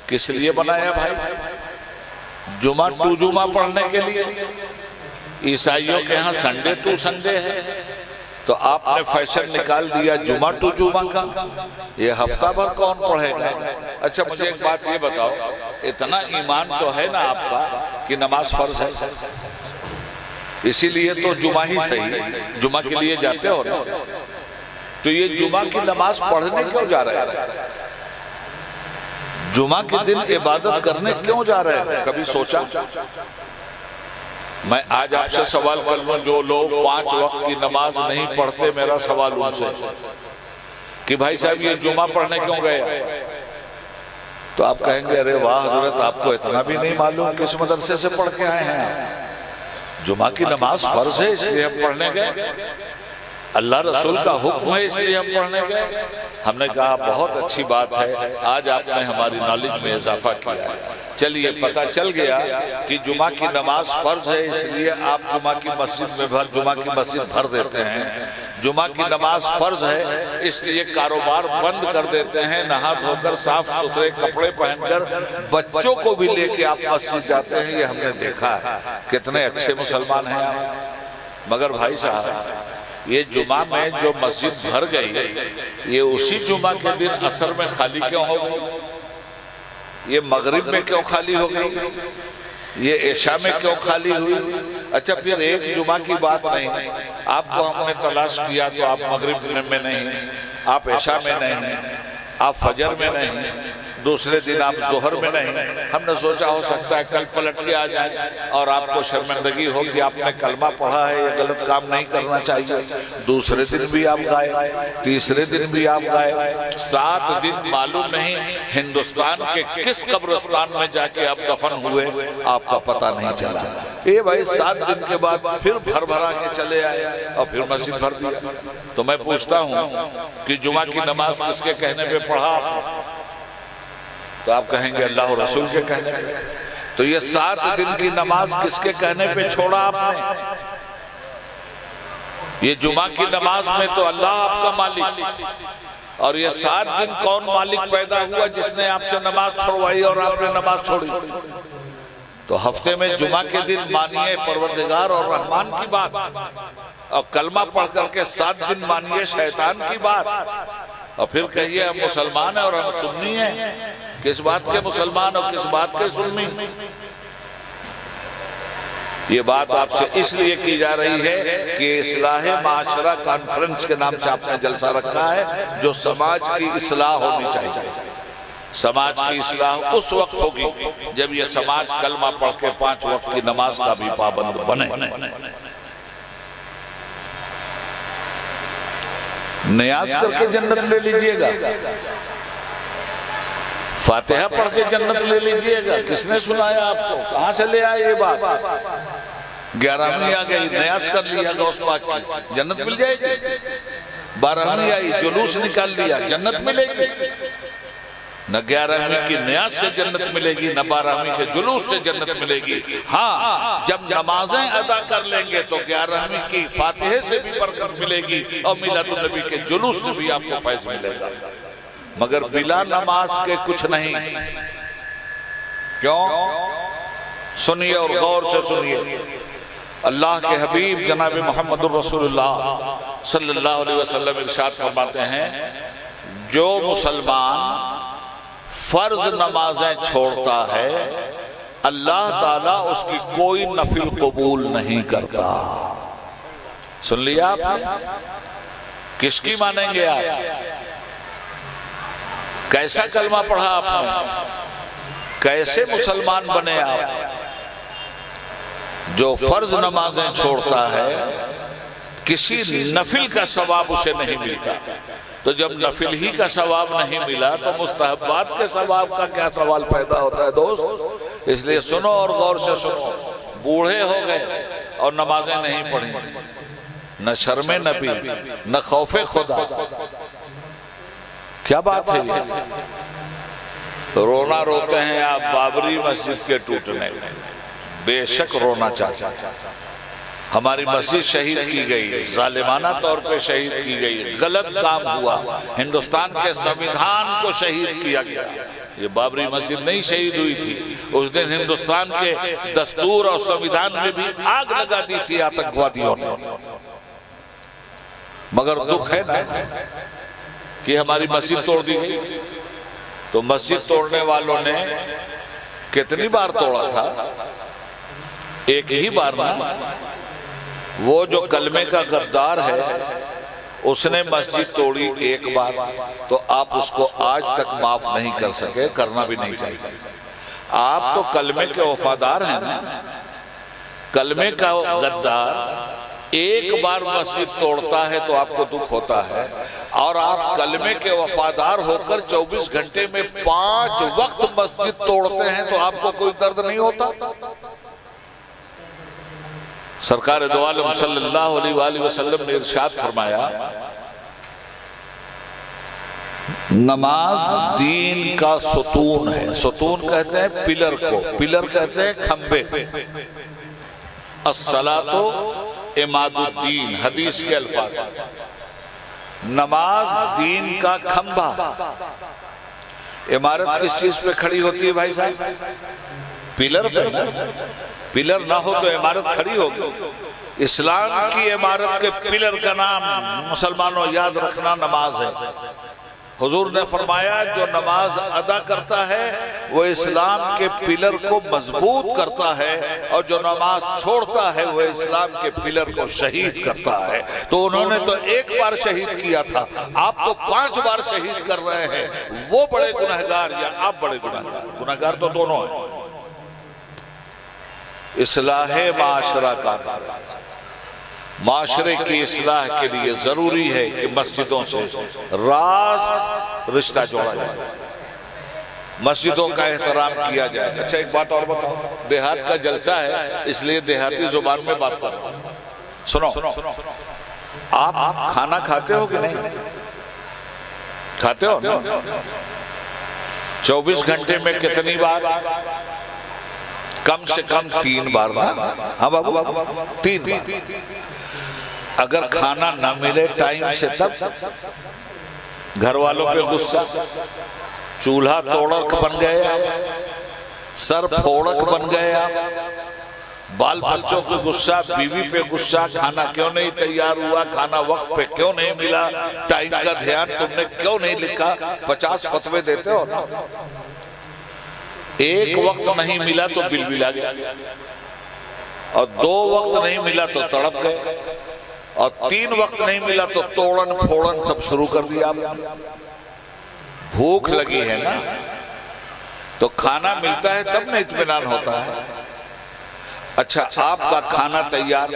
کس لیے بنایا بھائی؟ جمعہ ٹو جمعہ پڑھنے کے لیے۔ عیسائیوں کے ہاں سنڈے ٹو سنڈے ہے، تو آپ نے فیشن نکال دیا جمعہ ٹو جمعہ کا۔ یہ ہفتہ بھر کون پڑھے گا؟ اچھا مجھے ایک بات یہ بتاؤ، اتنا ایمان تو ہے نا آپ کا کہ نماز فرض ہے، اسی لیے تو جمعہ ہی صحیح، جمعہ کے لیے جاتے ہو نا، تو یہ جمعہ کی نماز پڑھنے کیوں جا رہے ہیں؟ جمعہ کے دن عبادت کرنے کیوں جا رہے ہیں؟ کبھی سوچا؟ میں آج آپ سے سوال کروں، جو لوگ 5 وقت کی نماز نہیں پڑھتے، میرا سوال ان سے کہ بھائی صاحب یہ جمعہ پڑھنے کیوں گئے؟ تو آپ کہیں گے ارے واہ حضرت، آپ کو اتنا بھی نہیں معلوم کس مدرسے سے پڑھ کے آئے ہیں؟ جمعہ کی نماز فرض ہے اس لیے ہم پڑھنے گئے، اللہ رسول کا حکم ہے اس لیے ہم پڑھنے گئے۔ ہم نے کہا بہت اچھی بات ہے، آج آپ نے ہماری نالج میں اضافہ کیا ہے۔ چلیے پتہ چل گیا کہ جمعہ کی نماز فرض ہے، اس لیے آپ جمعہ کی مسجد بھر دیتے ہیں۔ جمعہ کی نماز فرض ہے اس لیے کاروبار بند کر دیتے ہیں، نہا دھو کر صاف ستھرے کپڑے پہن کر بچوں کو بھی لے کے آپ مسجد جاتے ہیں۔ یہ ہم نے دیکھا ہے، کتنے اچھے مسلمان ہیں آپ۔ مگر بھائی صاحب، یہ جمعہ میں جو مسجد بھر گئی، یہ اسی جمعہ کے دن عصر میں خالی کیوں ہو گئی؟ یہ مغرب میں کیوں خالی ہو گئی؟ یہ عشاء میں کیوں خالی ہوئی؟ اچھا پھر ایک جمعہ کی بات نہیں، آپ کو ہم نے تلاش کیا تو آپ مغرب میں نہیں، آپ عشاء میں نہیں، آپ فجر میں نہیں، دوسرے دن آپ ظہر میں نہیں۔ ہم نے سوچا ہو سکتا ہے کل پلٹ کے آ جائیں اور آپ کو شرمندگی ہو کہ آپ نے کلمہ پڑھا ہے، یہ غلط کام نہیں کرنا چاہیے۔ دوسرے دن بھی آپ گائے، تیسرے دن بھی آپ گائے، 7 دن معلوم نہیں ہندوستان کے کس قبرستان میں جا کے آپ دفن ہوئے، آپ کا پتہ نہیں چلا۔ اے بھائی 7 دن کے بعد پھر بھر بھرا کے چلے آئے اور پھر مسجد بھر دیا۔ تو میں پوچھتا ہوں کہ جمعہ کی نماز کس کے کہنے پہ پڑھا؟ تو آپ کہیں گے اللہ و رسول کے کہنے پہ۔ تو یہ 7 دن کی نماز کس کے کہنے پہ چھوڑا آپ نے؟ یہ جمعہ کی نماز میں تو اللہ آپ کا مالک، اور یہ 7 دن کون مالک پیدا ہوا جس نے آپ سے نماز چھوڑوائی اور آپ نے نماز چھوڑی؟ تو ہفتے میں جمعہ کے دن مانیے پروردگار اور رحمان کی بات، اور کلمہ پڑھ کر کے 7 دن مانیے شیطان کی بات، اور پھر کہیے ہم مسلمان ہیں اور ہم سنی ہیں۔ کس بات کے مسلمان اور کس بات کے سنی؟ یہ بات آپ سے اس لیے کی جا رہی ہے کہ اصلاح معاشرہ کانفرنس کے نام سے آپ نے جلسہ رکھا ہے، جو سماج کی اصلاح ہونی چاہیے۔ سماج کی اصلاح اس وقت ہوگی جب یہ سماج کلمہ پڑھ کے 5 وقت کی نماز کا بھی پابند بنے۔ نیاز کر کے جنت لے لیجئے گا، فاتحہ پڑھ کے جنت لے لیجئے گا۔ کس نے سنایا آپ کو؟ کہاں سے لے آئے یہ بات؟ 11ویں آ گئی، نیاز کر لیا غوث پاک کی، جنت مل جائے گی۔ 12ویں آئی، جلوس نکال لیا، جنت ملے گی۔ نہ 11ویں کی نیاز سے جنت ملے گی، نہ 12ویں کے جلوس سے جنت ملے گی۔ ہاں جب نمازیں ادا کر لیں گے تو 11ویں کی فاتحے سے بھی برکت ملے گی اور میلاد النبی کے جلوس سے بھی آپ کو فیض ملے گا، مگر بلا نماز کے کچھ نہیں۔ کیوں؟ سنیے اور غور سے سنیے، اللہ کے حبیب جناب محمد الرسول اللہ صلی اللہ علیہ وسلم ارشاد فرماتے ہیں، جو مسلمان فرض نمازیں چھوڑتا ہے اللہ تعالیٰ اس کی کوئی نفل قبول نہیں کرتا۔ سن لیا آپ نے؟ کس کی مانیں گے آپ؟ کیسا کلمہ پڑھا آپ نے؟ کیسے مسلمان بنے آپ؟ جو فرض نمازیں چھوڑتا ہے کسی نفل کا ثواب اسے نہیں ملتا، تو جب نفل ہی کا ثواب نہیں ملا تو مستحبات کے ثواب کا کیا سوال پیدا ہوتا ہے دوست؟ اس لیے سنو اور غور سے سنو، بوڑھے ہو گئے اور نمازیں نہیں پڑھیں، نہ شرم نبی نہ خوف خدا، کیا بات ہے یہ؟ رونا روتے ہیں آپ بابری مسجد کے ٹوٹنے میں، بے شک رونا چاہتا، ہماری مسجد شہید کی گئی، ظالمانہ طور پہ شہید کی گئی، غلط کام ہوا، ہندوستان کے سمویدھان کو شہید کیا گیا۔ یہ بابری مسجد نہیں شہید ہوئی تھی، اس دن ہندوستان کے دستور اور سمویدھان میں بھی آگ لگا دی تھی آتنکوادیوں نے۔ مگر دکھ ہے نا کہ ہماری مسجد توڑ دی گئی، تو مسجد توڑنے والوں نے کتنی بار توڑا تھا؟ ایک ہی بار نا۔ وہ جو کلمے کا غدار ہے اس نے مسجد توڑی ایک بار، تو آپ اس کو آج تک معاف نہیں کر سکے، کرنا بھی نہیں چاہیے۔ آپ تو کلمے کے وفادار ہیں نا، کلمے کا غدار ایک بار مسجد توڑتا ہے تو آپ کو دکھ ہوتا ہے، اور آپ کلمے کے وفادار ہو کر 24 گھنٹے میں 5 وقت مسجد توڑتے ہیں تو آپ کو کوئی درد نہیں ہوتا؟ سرکار دو عالم صلی اللہ علیہ وآلہ وسلم نے ارشاد فرمایا، نماز دین کا ستون ہے۔ ستون کہتے ہیں پلر کو، پلر کہتے ہیں کھمبے۔ الصلاۃ عماد الدین، حدیث کے الفاظ، نماز دین کا کھمبا۔ عمارت کس چیز پہ کھڑی ہوتی ہے بھائی صاحب؟ پلر پہ۔ پلر نہ ہو تو عمارت کھڑی ہوگی۔ اسلام کی عمارت کے پلر کا نام مسلمانوں یاد رکھنا نماز ہے۔ حضور نے فرمایا جو نماز ادا کرتا ہے وہ اسلام کے پلر کو مضبوط کرتا ہے، اور جو نماز چھوڑتا ہے وہ اسلام کے پلر کو شہید کرتا ہے۔ تو انہوں نے تو ایک بار شہید کیا تھا، آپ تو 5 بار شہید کر رہے ہیں۔ وہ بڑے گنہگار یا آپ بڑے گنہگار؟ گنہگار تو دونوں ہیں۔ اصلاح معاشرہ کا، معاشرے کی اصلاح کے لیے ضروری ہے کہ مسجدوں سے راست رشتہ جوڑا جائے، مسجدوں کا احترام کیا جائے۔ اچھا ایک بات اور بتاؤ، دیہات کا جلسہ ہے اس لیے دیہاتی زبان میں بات کر رہا ہوں۔ سنو، آپ کھانا کھاتے ہو کہ نہیں؟ کھاتے ہو؟ 24 گھنٹے میں کتنی بار؟ کم سے کم 3 بار نا؟ ہاں بابو 3 بار۔ اگر کھانا نہ ملے ٹائم سے تب گھر والوں پہ غصہ، چولہا توڑک بن گئے آپ، سر پھوڑک بن گئے آپ، بال بچوں کو غصہ، بیوی پہ غصہ، کھانا کیوں نہیں تیار ہوا، کھانا وقت پہ کیوں نہیں ملا، ٹائم کا دھیان تم نے کیوں نہیں لکھا، 50 فتوے دیتے ہو نا۔ ایک وقت نہیں ملا تو بل بلا گیا، اور 2 وقت نہیں ملا تو تڑپ گئے، اور 3 وقت نہیں ملا تو توڑن پھوڑن سب شروع کر دیا۔ بھوک لگی ہے نا، تو کھانا ملتا ہے تب نہ اطمینان ہوتا ہے۔ اچھا آپ کا کھانا تیار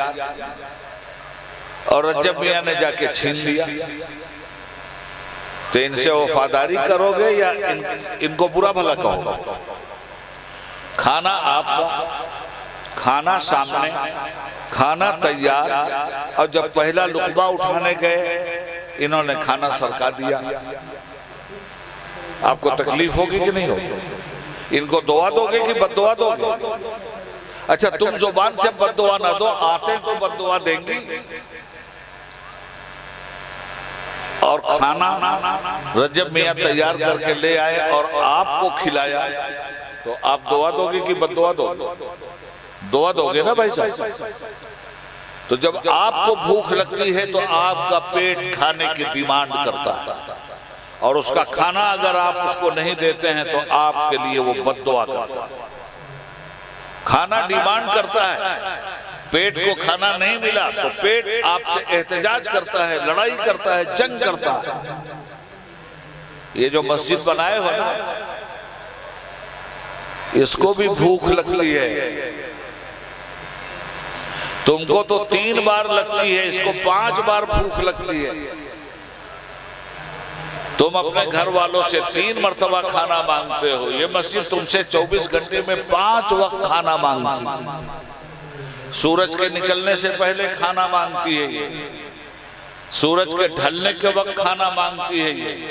اور رجب میاں نے جا کے چھین لیا، تو ان سے وفاداری کرو گے یا ان کو برا بھلا کہو گے؟ کھانا آپ کا، کھانا سامنے، کھانا تیار، اور جب پہلا لقمہ اٹھانے گئے انہوں نے کھانا سرکا دیا، آپ کو تکلیف ہوگی کہ نہیں ہوگی؟ ان کو دعا دو گے کہ بد دعا دو گے؟ اچھا تم زبان سے بد دعا نہ دو، آتے تو بد دعا دیں گی؟ اور کھانا رجب میاں تیار کر کے لے آئے اور آپ کو کھلایا تو آپ دعا دو گے کہ بد دعا دو گے؟ دعا دو گے نا بھائی صاحب؟ تو جب آپ کو بھوک لگتی ہے تو آپ کا پیٹ کھانے کی ڈیمانڈ کرتا ہے، اور اس کا کھانا اگر آپ اس کو نہیں دیتے ہیں تو آپ کے لیے وہ بد دعا کرتا ہے۔ کھانا ڈیمانڈ کرتا ہے، پیٹ کو کھانا نہیں ملا تو پیٹ آپ سے احتجاج کرتا ہے، لڑائی کرتا ہے، جنگ کرتا ہے۔ یہ جو مسجد بنائے ہو نا، اس کو بھی بھوک لگتی ہے۔ تم کو تو 3 بار لگتی ہے، اس کو 5 بار بھوک لگتی ہے۔ تم اپنے گھر والوں سے 3 مرتبہ کھانا مانگتے ہو، یہ مسجد تم سے 24 گھنٹے میں 5 وقت کھانا مانگتی ہے۔ سورج کے نکلنے سے پہلے کھانا مانگتی ہے یہ، سورج کے ڈھلنے کے وقت کھانا مانگتی ہے یہ،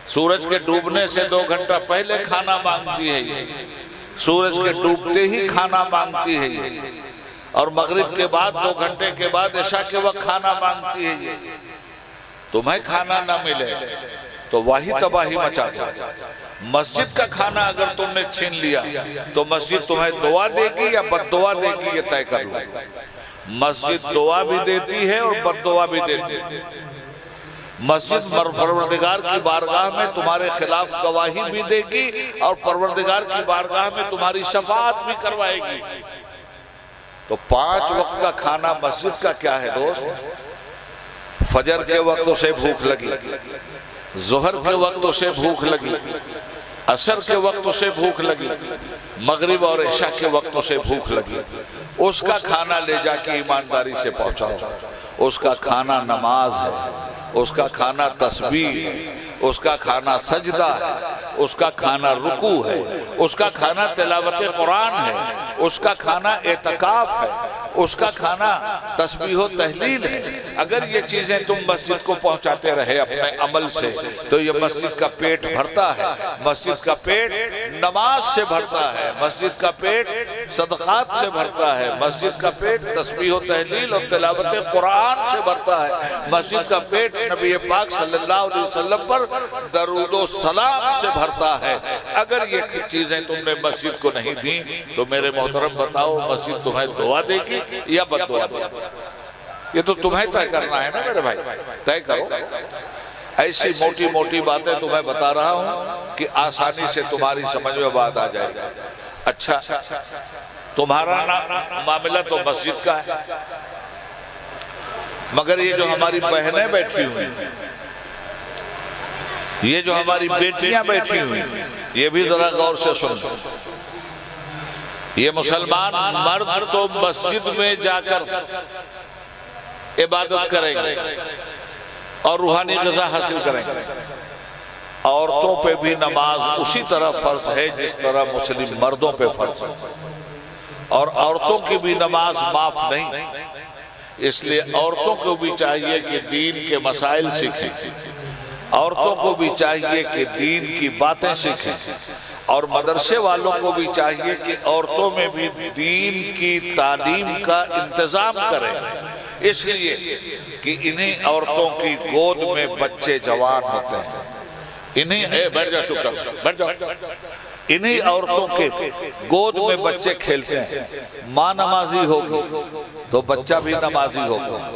سورج کے ڈوبنے سے 2 گھنٹہ پہلے کھانا مانگتی ہے یہ، سورج کے ڈوبتے ہی کھانا مانگتی ہے یہ، اور مغرب کے بعد 2 گھنٹے کے بعد عشاء کے وقت کھانا مانگتی ہے یہ۔ تمہیں کھانا نہ ملے تو وہی تباہی مچا دے۔ مسجد کا کھانا اگر تم نے چھین لیا تو مسجد تمہیں دعا دے گی یا بد دعا دے گی، یہ طے کر لو۔ مسجد دعا بھی دیتی ہے اور بد دعا بھی دیتی ہے۔ مسجد پروردگار کی بارگاہ میں تمہارے خلاف گواہی بھی دے گی اور پروردگار کی بارگاہ میں تمہاری شفاعت بھی کروائے گی۔ تو 5 وقت کا کھانا مسجد کا کیا ہے دوست؟ فجر کے وقت اسے بھوک لگی، ظہر کے وقت اسے بھوک لگی، عصر کے وقت اسے بھوک لگی، مغرب اور عشاء کے وقت اسے بھوک لگی، اس کا کھانا لے جا کے ایمانداری سے پہنچاؤ۔ اس کا کھانا نماز ہے، اس کا کھانا تسبیح ہے، اس کا کھانا سجدہ ہے، اس کا کھانا رکوع ہے، اس کا کھانا تلاوت قرآن ہے، اس کا کھانا اعتکاف ہے، اس کا کھانا تسبیح و تحلیل ہے۔ اگر یہ چیزیں تم مسجد کو پہنچاتے رہے اپنے عمل سے تو یہ مسجد کا پیٹ بھرتا ہے، مسجد کا پیٹ نماز سے بھرتا ہے، مسجد کا پیٹ صدقات سے بھرتا ہے، مسجد کا پیٹ تسبیح و تحلیل اور تلاوت قرآن سے بھرتا ہے، مسجد کا پیٹ نبی پاک صلی اللہ علیہ وسلم پر درود و سلام سے بھرتا ہے۔ اگر یہ چیزیں تم نے مسجد کو نہیں دیں تو میرے محترم بتاؤ مسجد تمہیں دعا دے گی یا بد دعا دے گی؟ یہ تو تمہیں طے کرنا ہے نا میرے بھائی، طے کرو۔ ایسی موٹی موٹی باتیں تمہیں بتا رہا ہوں کہ آسانی سے تمہاری سمجھ میں بات آ جائے گا۔ اچھا تمہارا معاملہ تو مسجد کا ہے، مگر یہ جو ہماری بہنیں بیٹھی ہوئی ہیں، یہ جو ہماری بیٹیاں بیٹھی ہوئی ہیں، یہ بھی ذرا غور سے سنو۔ یہ مسلمان مرد تو مسجد میں جا کر عبادت کریں گے اور روحانی غذا حاصل کریں گے، عورتوں پہ بھی نماز اسی طرح فرض ہے جس طرح مسلم مردوں پہ فرض ہے، اور عورتوں کی بھی نماز معاف نہیں۔ اس لیے عورتوں کو بھی چاہیے کہ دین کے مسائل سیکھیں، عورتوں کو بھی چاہیے کہ دین کی باتیں سیکھیں، اور مدرسے والوں کو بھی چاہیے کہ عورتوں میں بھی دین کی تعلیم کا انتظام کریں، اس لیے کہ انہی عورتوں کی گود میں بچے جوان ہوتے ہیں، انہی عورتوں کے گود میں بچے کھیلتے ہیں۔ ماں نمازی ہوگی تو بچہ بھی نمازی ہوگا،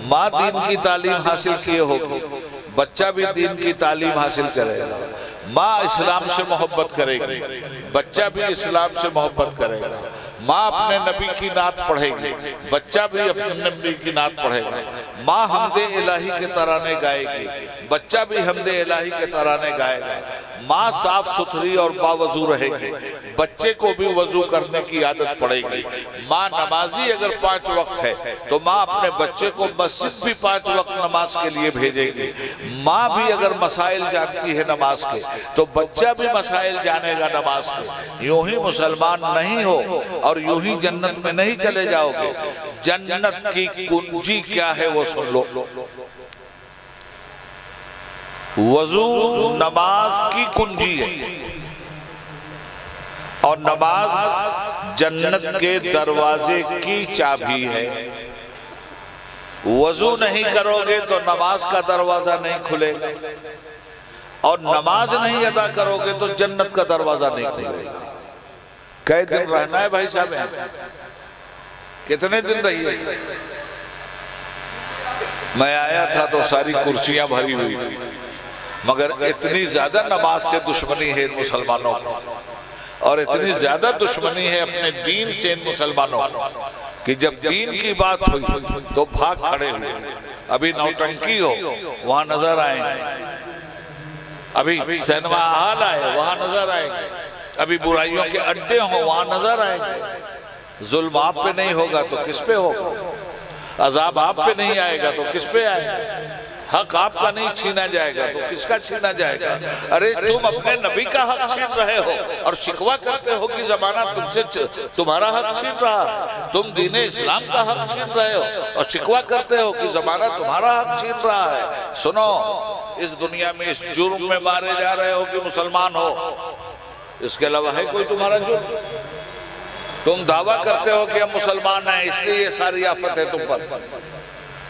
ماں دین کی تعلیم حاصل کیے ہوگی، بچہ بھی دین کی تعلیم حاصل کرے گا، ماں اسلام سے محبت کرے گی، بچہ بھی اسلام سے محبت کرے گا، ماں اپنے نبی کی نعت پڑھے گی، بچہ بھی اپنے نبی کی نعت پڑھے گا، ماں حمد الہی کے ترانے گائے گی، بچہ بھی حمد الہی کے ترانے گائے گا، ماں صاف ستھری اور باوضو رہے گی، بچے کو بھی وضو کرنے کی عادت پڑے گی، ماں نمازی اگر 5 وقت ہے تو ماں اپنے بچے کو مسجد بھی 5 وقت نماز کے لیے بھیجے گی، ماں بھی اگر مسائل جانتی ہے نماز کے تو بچہ بھی مسائل جانے گا نماز کے۔ یوں ہی مسلمان نہیں ہو اور یوں ہی جنت میں نہیں چلے جاؤ گے۔ جنت کی کنجی کیا ہے وہ سن لو۔ وضو نماز کی کنجی ہے اور نماز جنت کے دروازے کی چابی ہے. وضو نہیں کرو گے تو نماز کا دروازہ نہیں کھلے گا، اور نماز نہیں ادا کرو گے تو جنت کا دروازہ نہیں کھلے گا. کئی دن رہنا ہے بھائی صاحب؟ کتنے دن رہیے؟ میں آیا تھا تو ساری کرسیاں بھری ہوئی تھی، مگر اتنی زیادہ نماز سے دشمنی ہے ان مسلمانوں کو، اور اتنی زیادہ دشمنی ہے اپنے دین سے ان مسلمانوں کو کہ جب دین کی بات ہوئی تو بھاگ کھڑے ہوئے. ابھی نوٹنکی ہو وہاں نظر آئیں گے، ابھی سینما ہال آئے وہاں نظر آئیں گے، ابھی برائیوں کے اڈے ہوں وہاں نظر آئیں گے. ظلم آپ پہ نہیں ہوگا تو کس پہ ہوگا؟ عذاب آپ پہ نہیں آئے گا تو کس پہ آئے گا؟ حق آپ کا نہیں چھینا جائے گا تو کس کا چھینا جائے گا؟ ارے تم اپنے نبی کا حق چھین رہے ہو اور شکوہ کرتے ہو کہ زمانہ تم سے تمہارا حق چھین رہا. تم دین اسلام کا حق چھین رہے ہو اور شکوہ کرتے ہو کہ زمانہ تمہارا حق چھین رہا ہے. سنو، اس دنیا میں اس جرم میں مارے جا رہے ہو کہ مسلمان ہو، اس کے علاوہ ہے کوئی تمہارا جرم؟ تم دعویٰ کرتے ہو کہ ہم مسلمان ہیں، اس لیے یہ ساری آفت ہے تم پر.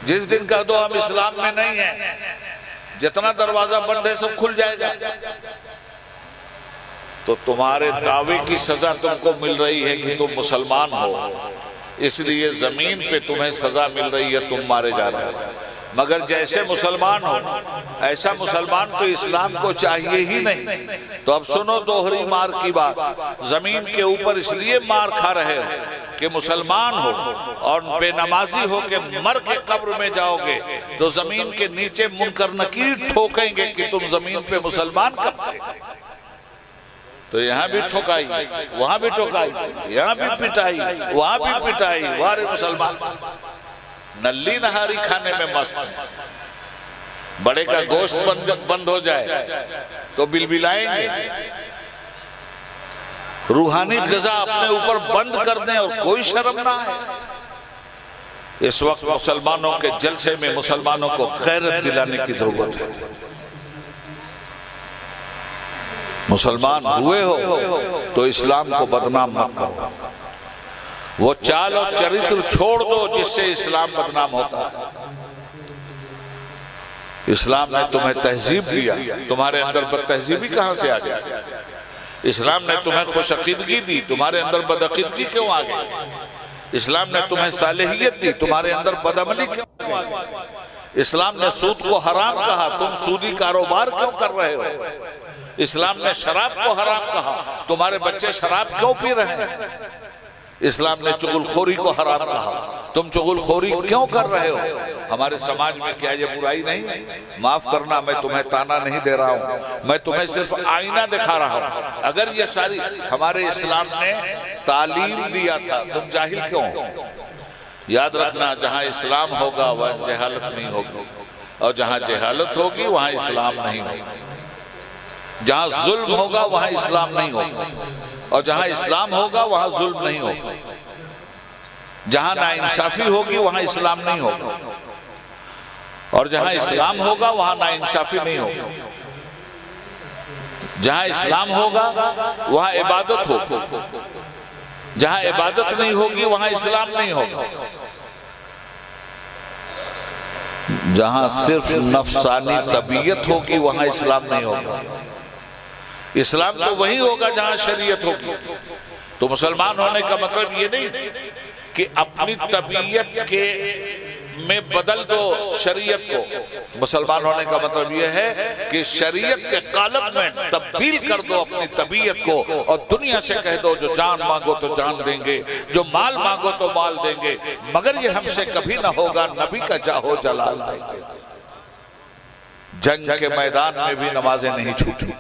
جس دن کہہ دو ہم اسلام میں نہیں ہیں، جتنا دروازہ بند ہے سب کھل جائے گا. تو تمہارے دعوے کی سزا تم کو مل رہی ہے کہ تم مسلمان ہو، اس لیے زمین پہ تمہیں سزا مل رہی ہے، تم مارے جا رہے ہو. مگر جیسے مسلمان ہو ایسا مسلمان تو اسلام کو چاہیے ہی نہیں. تو اب سنو دوہری مار کی بات. زمین کے اوپر اس لیے مار کھا رہے ہو کہ مسلمان ہو، اور بے نمازی ہو کہ مر کے قبر میں جاؤ گے تو زمین کے نیچے منکر نکیر ٹھوکیں گے کہ تم زمین پہ مسلمان کب تھے. تو یہاں بھی ٹھوکائی، وہاں بھی ٹھوکائی، یہاں بھی پٹائی، وہاں بھی پٹائی. وارے مسلمان نلی نہاری کھانے میں مست، بڑے کا گوشت بند ہو جائے تو بلبلائیں گے. روحانی غذا اپنے اوپر بند کر دیں اور کوئی شرم نہ ہے. اس وقت مسلمانوں کے جلسے میں مسلمانوں کو غیرت دلانے کی ضرورت ہے. مسلمان ہوئے ہو تو اسلام کو بدنام مت کرو. وہ چال اور چریتر چھوڑ دو جس سے اسلام بدنام ہوتا ہے. اسلام نے تمہیں تہذیب دیا، تمہارے اندر بد تہذیبی کہاں سے آ گئی؟ اسلام نے تمہیں خوش عقیدگی دی، تمہارے اندر بد عقیدگی کیوں آ گئی؟ اسلام نے تمہیں صالحیت دی، تمہارے اندر بد عملی کیوں آ گئی؟ اسلام نے سود کو حرام کہا، تم سودی کاروبار کیوں کر رہے ہو؟ اسلام نے شراب کو حرام کہا، تمہارے بچے شراب کیوں پی رہے ہیں؟ اسلام نے چغل خوری کو حرام کہا، تم چغل خوری کیوں کر رہے ہو؟ ہمارے سماج میں کیا یہ برائی نہیں؟ معاف کرنا، میں تمہیں تانا نہیں دے رہا ہوں، میں تمہیں صرف آئینہ دکھا رہا ہوں. اگر یہ ساری ہمارے اسلام نے تعلیم دیا تھا، تم جاہل کیوں ہو؟ یاد رکھنا، جہاں اسلام ہوگا وہاں جہالت نہیں ہوگی، اور جہاں جہالت ہوگی وہاں اسلام نہیں ہوگا. جہاں ظلم ہوگا وہاں اسلام نہیں ہوگا، اور جہاں اسلام ہوگا وہاں ظلم نہیں ہوگا. جہاں ناانصافی ہوگی وہاں اسلام نہیں ہوگا، اور جہاں اسلام ہوگا وہاں ناانصافی نہیں ہوگا. جہاں اسلام ہوگا وہاں عبادت ہوگی، جہاں عبادت نہیں ہوگی وہاں اسلام نہیں ہوگا. جہاں صرف نفسانی طبیعت ہوگی وہاں اسلام نہیں ہوگا. اسلام تو وہی ہوگا جہاں شریعت ہوگی. تو مسلمان ہونے کا مطلب یہ نہیں کہ اپنی طبیعت کے میں بدل دو شریعت کو. مسلمان ہونے کا مطلب یہ ہے کہ شریعت کے قالب میں تبدیل کر دو اپنی طبیعت کو، اور دنیا سے کہہ دو جو جان مانگو تو جان دیں گے، جو مال مانگو تو مال دیں گے، مگر یہ ہم سے کبھی نہ ہوگا نبی کا جاہو جلال دیں گے. جنگ کے میدان میں بھی نمازیں نہیں چھوٹی،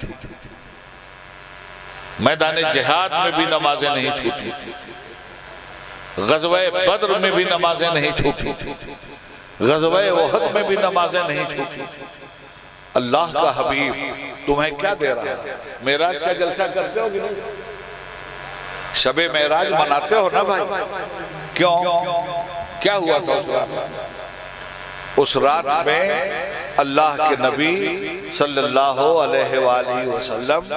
میدان جہاد میں بھی نمازیں نہیں چھوٹی، غزوہ بدر میں بھی نمازیں نہیں چھوٹی، غزوہ احد میں بھی نمازیں نہیں چھوٹی. اللہ کا حبیب تمہیں کیا دے رہا ہے؟ معراج کا جلسہ کرتے ہو کہ نہیں؟ شب معراج مناتے ہو نا بھائی؟ کیوں؟ کیا ہوا تھا اس رات؟ اس رات میں اللہ کے نبی صلی اللہ علیہ وآلہ وسلم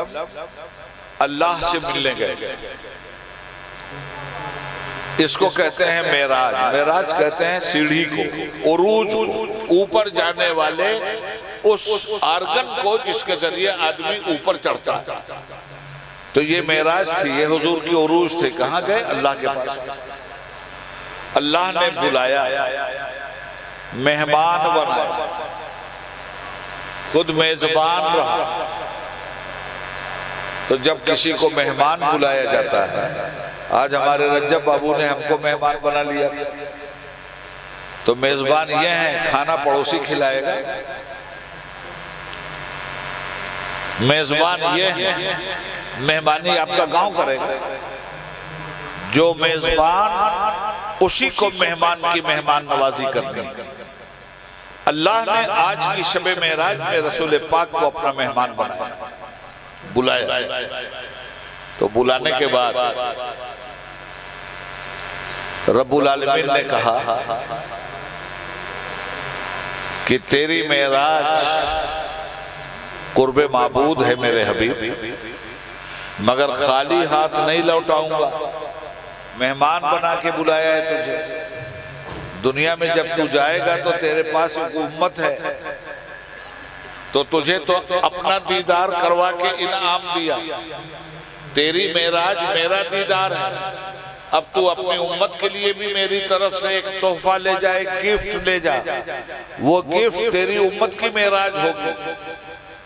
اللہ سے ملنے گئے. اس کو کہتے ہیں معراج. معراج کہتے ہیں سیڑھی کو, عروج کو, اوپر جانے والے اس آرگن کو جس کے ذریعے آدمی اوپر چڑھتا ہے. تو یہ معراج تھی, یہ حضور کی عروج تھے. کہاں گئے؟ اللہ کے پاس. اللہ نے بلایا, مہمان بنایا, خود میزبان رہا. تو جب کسی کو مہمان بلایا جاتا ہے, آج ہمارے رجب بابو نے ہم کو مہمان بنا لیا تھا, تو میزبان یہ ہیں, کھانا پڑوسی کھلائے گا. میزبان یہ ہیں, مہمانی آپ کا گاؤں کرے گا. جو میزبان اسی کو مہمان کی مہمان نوازی کرنی. اللہ نے آج کی شب معراج میں رسول پاک کو اپنا مہمان بنایا, بلایا. تو بلانے کے بعد رب العالمین نے کہا کہ تیری معراج قرب معبود ہے میرے حبیب, مگر خالی ہاتھ نہیں لوٹاؤں گا. مہمان بنا کے بلایا ہے تجھے. دنیا میں جب تو جائے گا تو تیرے پاس ایک امت ہے, تو تجھے تو اپنا دیدار کروا کے انعام دیا. تیری معراج میرا دیدار ہے. اب تو اپنی امت کے لیے بھی میری طرف سے ایک تحفہ لے جا, ایک گفٹ لے جا. وہ گفٹ تیری امت کی معراج ہوگی.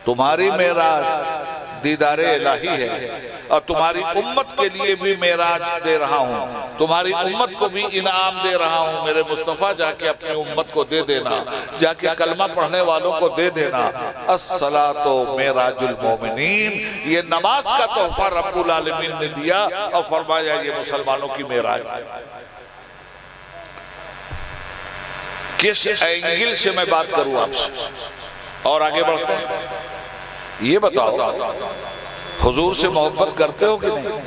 تمہاری معراج دیدار الہی ہے, اور تمہاری امت کے لیے بھی معراج دے رہا ہوں. تمہاری امت کو بھی انعام دے رہا ہوں. میرے مصطفیٰ جا کے اپنی امت کو دے دینا, جا کے کلمہ پڑھنے والوں کو دے دینا. الصلاۃ معراج المومنین, یہ نماز کا تحفہ رب العالمین نے دیا اور فرمایا یہ مسلمانوں کی معراج. کس اینگل سے میں بات کروں آپ سے, اور آگے بڑھتے ہیں. یہ بتاؤ, حضور سے محبت کرتے ہو کہ نہیں؟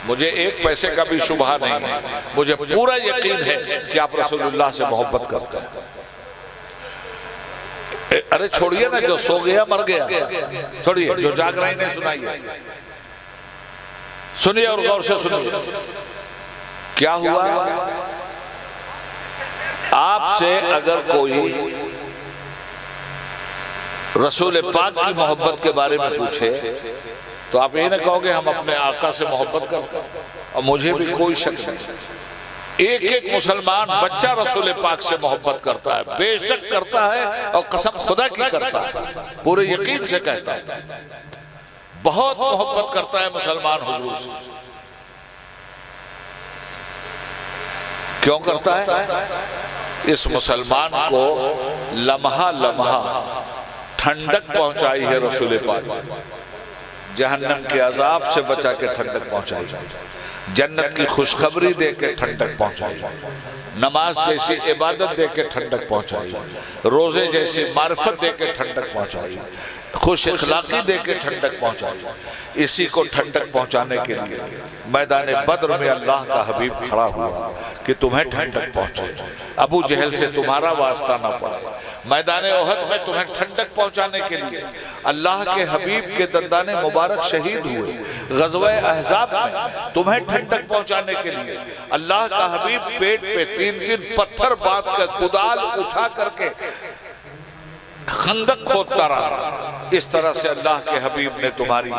مجھے ایک پیسے کا بھی شبہ نہیں ہے, مجھے پورا یقین ہے کہ آپ رسول اللہ سے محبت کرتے ہیں. ارے چھوڑیے نا, جو سو گیا مر گیا, چھوڑیے. جو جاگ رہے ہیں سنائیے, سنیے اور غور سے سنیے. کیا ہوا؟ آپ سے اگر کوئی رسول پاک کی محبت کے بارے میں پوچھے تو آپ یہ نہ کہو گے ہم اپنے آقا سے محبت کرتے ہیں. اور مجھے بھی کوئی شک نہیں, ایک ایک مسلمان بچہ رسول پاک سے محبت کرتا ہے, بے شک کرتا ہے, اور قسم خدا کی کرتا ہے, پورے یقین سے کہتا ہے. بہت محبت کرتا ہے مسلمان حضور سے. کیوں کرتا ہے؟ اس مسلمان کو لمحہ لمحہ ٹھنڈک پہنچائی ہے رسول پاک, جہنم کے عذاب سے بچا کے ٹھنڈک پہنچائی, جنت کی خوشخبری دے کے ٹھنڈک پہنچائی, نماز جیسی عبادت دے کے ٹھنڈک پہنچائی, روزے جیسی معرفت دے کے ٹھنڈک پہنچائی, خوش اخلاقی دے کے ٹھنڈک پہنچائی. اسی کو ٹھنڈک پہنچانے کے لیے میدان بدر میں اللہ کا حبیب کھڑا ہوا کہ تمہیں ٹھنڈک پہنچے, ابو جہل سے تمہارا واسطہ نہ پڑے. میدان احد میں تمہیں ٹھنڈک پہنچانے کے لیے اللہ کے حبیب کے دندان مبارک شہید ہوئے. غزوہ احزاب میں تمہیں ٹھنڈک پہنچانے کے لیے اللہ کا حبیب پیٹ پہ 3 پتھر باندھ کر کدال اٹھا کر کے خندق کھودتا رہا. اس طرح سے اللہ کے حبیب نے تمہاری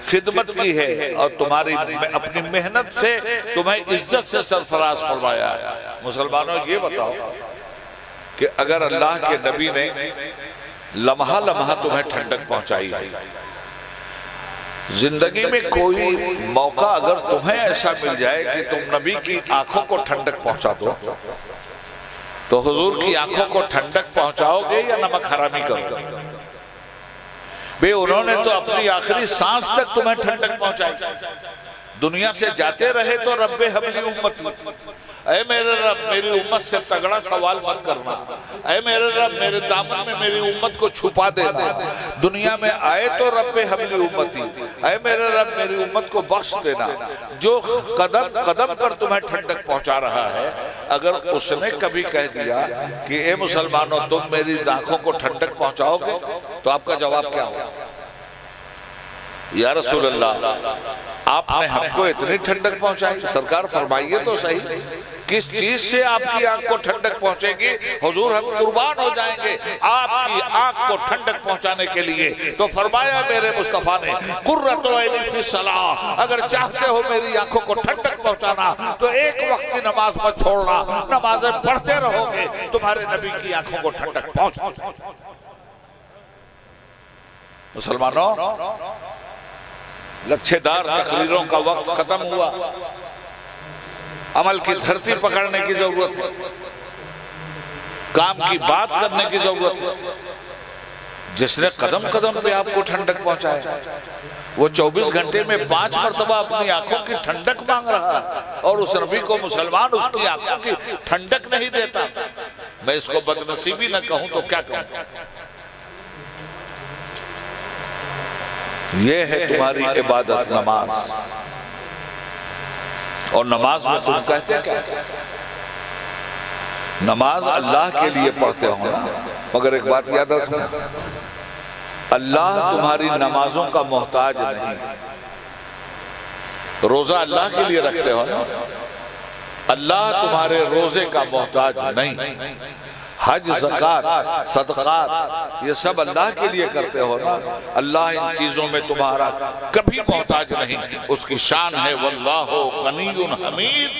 خدمت کی ہے, اور تمہاری اپنی محنت سے تمہیں عزت سے سرفراز فرمایا ہے. مسلمانوں یہ بتاؤ کہ اگر اللہ کے نبی نے لمحہ لمحہ تمہیں ٹھنڈک پہنچائی, زندگی میں کوئی موقع اگر تمہیں ایسا مل جائے کہ تم نبی کی آنکھوں کو ٹھنڈک پہنچا دو, تو حضور کی آنکھوں کو ٹھنڈک پہنچاؤ گے یا نمک حرامی کرو گے؟ بے انہوں نے تو اپنی آخری سانس تک تمہیں ٹھنڈک پہنچائی. دنیا سے جاتے رہے تو رب حبلی امتی, اے میرے رب میری امت سے تگڑا سوال مت کرنا, اے میرے رب میرے دامن میں میری امت کو چھپا دینا. دنیا میں آئے تو رب حبلی امتی, اے میرے رب میری امت کو بخش دینا، جو قدم قدم پر تمہیں ٹھنڈک پہنچا رہا ہے، اگر اس نے کبھی کہہ دیا کہ اے مسلمانوں تم میری آنکھوں کو ٹھنڈک پہنچاؤ گے، تو آپ کا جواب کیا ہوگا؟ یا رسول اللہ آپ نے ہم کو اتنی ٹھنڈک پہنچائی، سرکار فرمائیے تو صحیح کس چیز سے آپ کی آنکھ کو ٹھنڈک پہنچے گی؟ حضور ہم قربان ہو جائیں گے آپ کی آنکھ کو ٹھنڈک پہنچانے کے لیے۔ تو فرمایا میرے مصطفیٰ نے قرۃ عینی فی الصلاۃ، اگر چاہتے ہو میری آنکھوں کو ٹھنڈک پہنچانا تو ایک وقت کی نماز مت چھوڑنا، نمازیں پڑھتے رہو گے تمہارے نبی کی آنکھوں کو ٹھنڈک پہنچ۔ مسلمانوں لچھے دار تقریروں کا وقت ختم ہوا، عمل کی دھرتی پکڑنے کی ضرورت ہے، کام کی بات کرنے کی ضرورت ہے۔ جس نے قدم قدم پہ آپ کو ٹھنڈک پہنچایا، وہ 24 گھنٹے میں 5 مرتبہ اپنی آنکھوں کی ٹھنڈک مانگ رہا ہے، اور اس نبی کو مسلمان اس کی آنکھوں کی ٹھنڈک نہیں دیتا۔ میں اس کو بدنصیبی نہ کہوں تو کیا کہوں؟ یہ ہے تمہاری عبادت نماز، اور نماز میں تم کہتے کیا؟ نماز اللہ کے لیے پڑھتے ہو نا، مگر ایک بات یاد رکھنا، اللہ تمہاری نمازوں کا محتاج نہیں۔ روزہ اللہ کے لیے رکھتے ہو نا، اللہ تمہارے روزے کا محتاج نہیں۔ حج، زکوٰۃ، صدقات یہ سب اللہ کے لیے کرتے ہو نا، اللہ ان چیزوں میں تمہارا کبھی محتاج نہیں۔ اس کی شان ہے واللہ غنی حمید،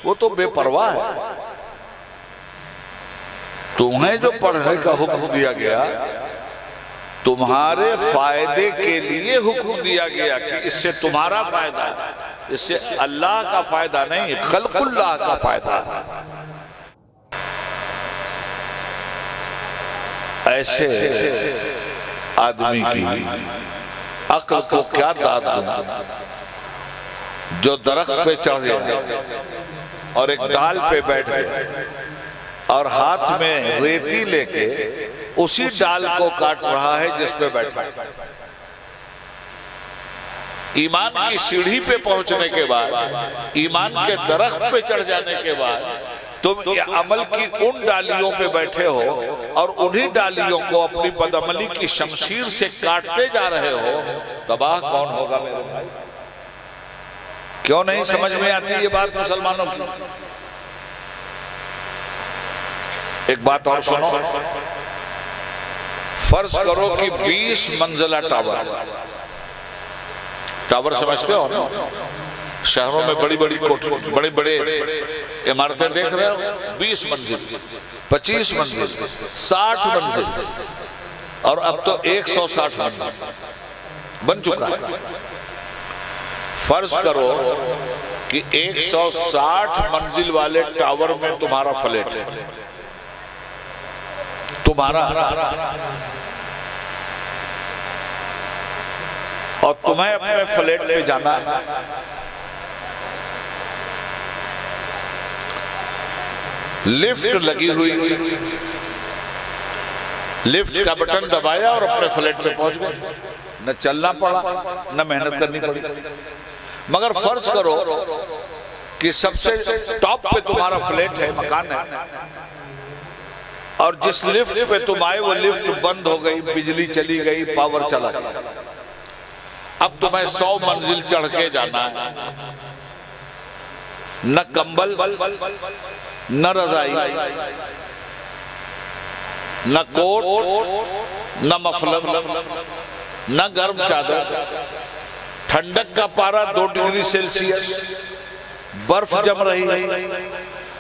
وہ تو بے پرواہ ہے۔ تمہیں جو پڑھنے کا حکم دیا گیا تمہارے فائدے کے لیے حکم دیا گیا کہ اس سے تمہارا فائدہ ہے، اس سے اللہ کا فائدہ نہیں، خلق اللہ کا فائدہ ہے۔ ایسے آدمی کی عقل کو کیا داد دوں جو درخت پہ چڑھ گیا اور ایک ڈال پہ بیٹھ گیا اور ہاتھ میں ریتی لے کے اسی ڈال کو کاٹ رہا ہے جس پہ بیٹھا۔ ایمان کی سیڑھی پہ پہنچنے کے بعد، ایمان کے درخت پہ چڑھ جانے کے بعد تم یہ عمل کی ان ڈالیوں پہ بیٹھے ہو اور انہی ڈالیوں کو اپنی بدعملی کی شمشیر سے کاٹتے جا رہے ہو، تباہ کون ہوگا میرے بھائی؟ کیوں نہیں سمجھ میں آتی یہ بات مسلمانوں کی؟ ایک بات اور سنو، فرض کرو کہ 20 منزلہ ٹاور سمجھتے ہو نا؟ شہروں میں بڑی بڑی عمارتیں دیکھ رہے ہو، 20 منزل، 25 منزل، 60 منزل، اور اب تو 160 منزل بن چکا ہے۔ فرض کرو کہ 160 منزل والے ٹاور میں تمہارا فلیٹ ہے، تمہارا، اور تمہیں اپنے فلیٹ پہ جانا ہے۔ لفٹ لگی ہوئی، لفٹ کا بٹن دبایا اور اپنے فلیٹ پہ پہنچ گئے، نہ چلنا پڑا نہ محنت کرنی پڑی۔ مگر فرض کرو کہ سب سے ٹاپ پہ تمہارا فلیٹ ہے، مکان ہے، اور جس لفٹ پہ تم آئے وہ لفٹ بند ہو گئی، بجلی چلی گئی، پاور چلا گیا۔ اب تمہیں 100 منزل چڑھ کے جانا ہے، نہ کمبل، نہ رضائی، نہ کوٹ، نہ مفلر، نہ گرم چادر، ٹھنڈک کا پارا 2 ڈگری سیلسیس، برف جم رہی ہے۔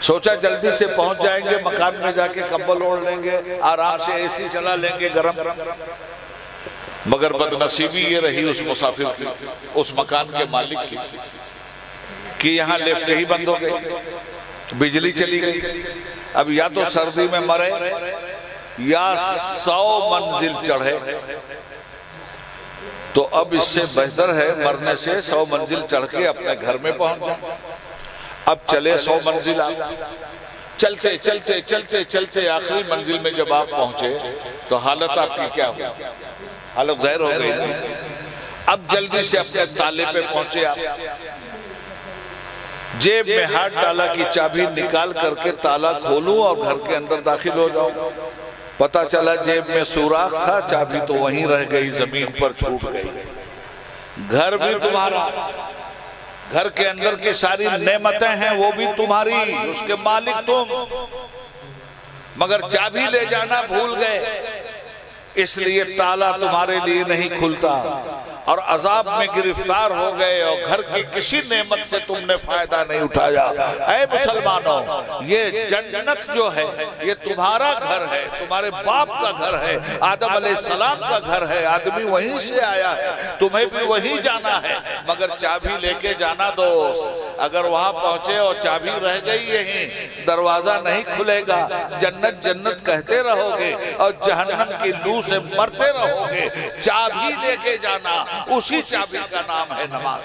سوچا جلدی سے پہنچ جائیں گے، مکان میں جا کے کمبل اوڑھ لیں گے، آرام سے اے سی چلا لیں گے گرم۔ مگر بدنصیبی یہ رہی اس مسافر کی، اس مکان کے مالک کی، کہ یہاں لفٹ ہی بند ہو گئی، بجلی چلی گئی۔ اب یا تو سردی میں مرے یا 100 منزل چڑھے، تو اب اس سے بہتر ہے مرنے سے 100 منزل چڑھ کے اپنے گھر میں پہنچ جائیں۔ اب چلے 100 منزل، چلتے چلتے چلتے چلتے آخری منزل میں جب آپ پہنچے تو حالت آپ کی کیا ہوئی؟ حالت غیر ہو گئی۔ اب جلدی سے اپنے تالے پہ پہنچے آپ، جیب میں ہاتھ ڈالا کہ چابی نکال کر کے تالا کھولوں اور گھر کے اندر داخل ہو جاؤں. پتہ چلا جیب میں سوراخ تھا، چابی تو وہیں رہ گئی، زمین پر چھوٹ گئی. گھر بھی تمہارا، گھر کے اندر کی ساری نعمتیں ہیں وہ بھی تمہاری، اس کے مالک تم، مگر چابی لے جانا بھول گئے، اس لیے تالا تمہارے لیے نہیں کھلتا اور عذاب میں گرفتار ہو گئے اور گھر کی کسی نعمت سے تم نے فائدہ نہیں اٹھایا. اے مسلمانوں، یہ جنت جو ہے یہ تمہارا گھر ہے، تمہارے باپ کا گھر ہے، آدم علیہ السلام کا گھر ہے، آدمی وہیں سے آیا ہے، تمہیں بھی وہیں جانا ہے، مگر چابی لے کے جانا دوست. اگر وہاں پہنچے اور چابی رہ گئی یہیں، دروازہ نہیں کھلے گا، جنت جنت کہتے رہو گے اور جہنم کی لو سے مرتے رہو گے. چابی لے کے جانا، اسی چابی کا نام ہے نماز.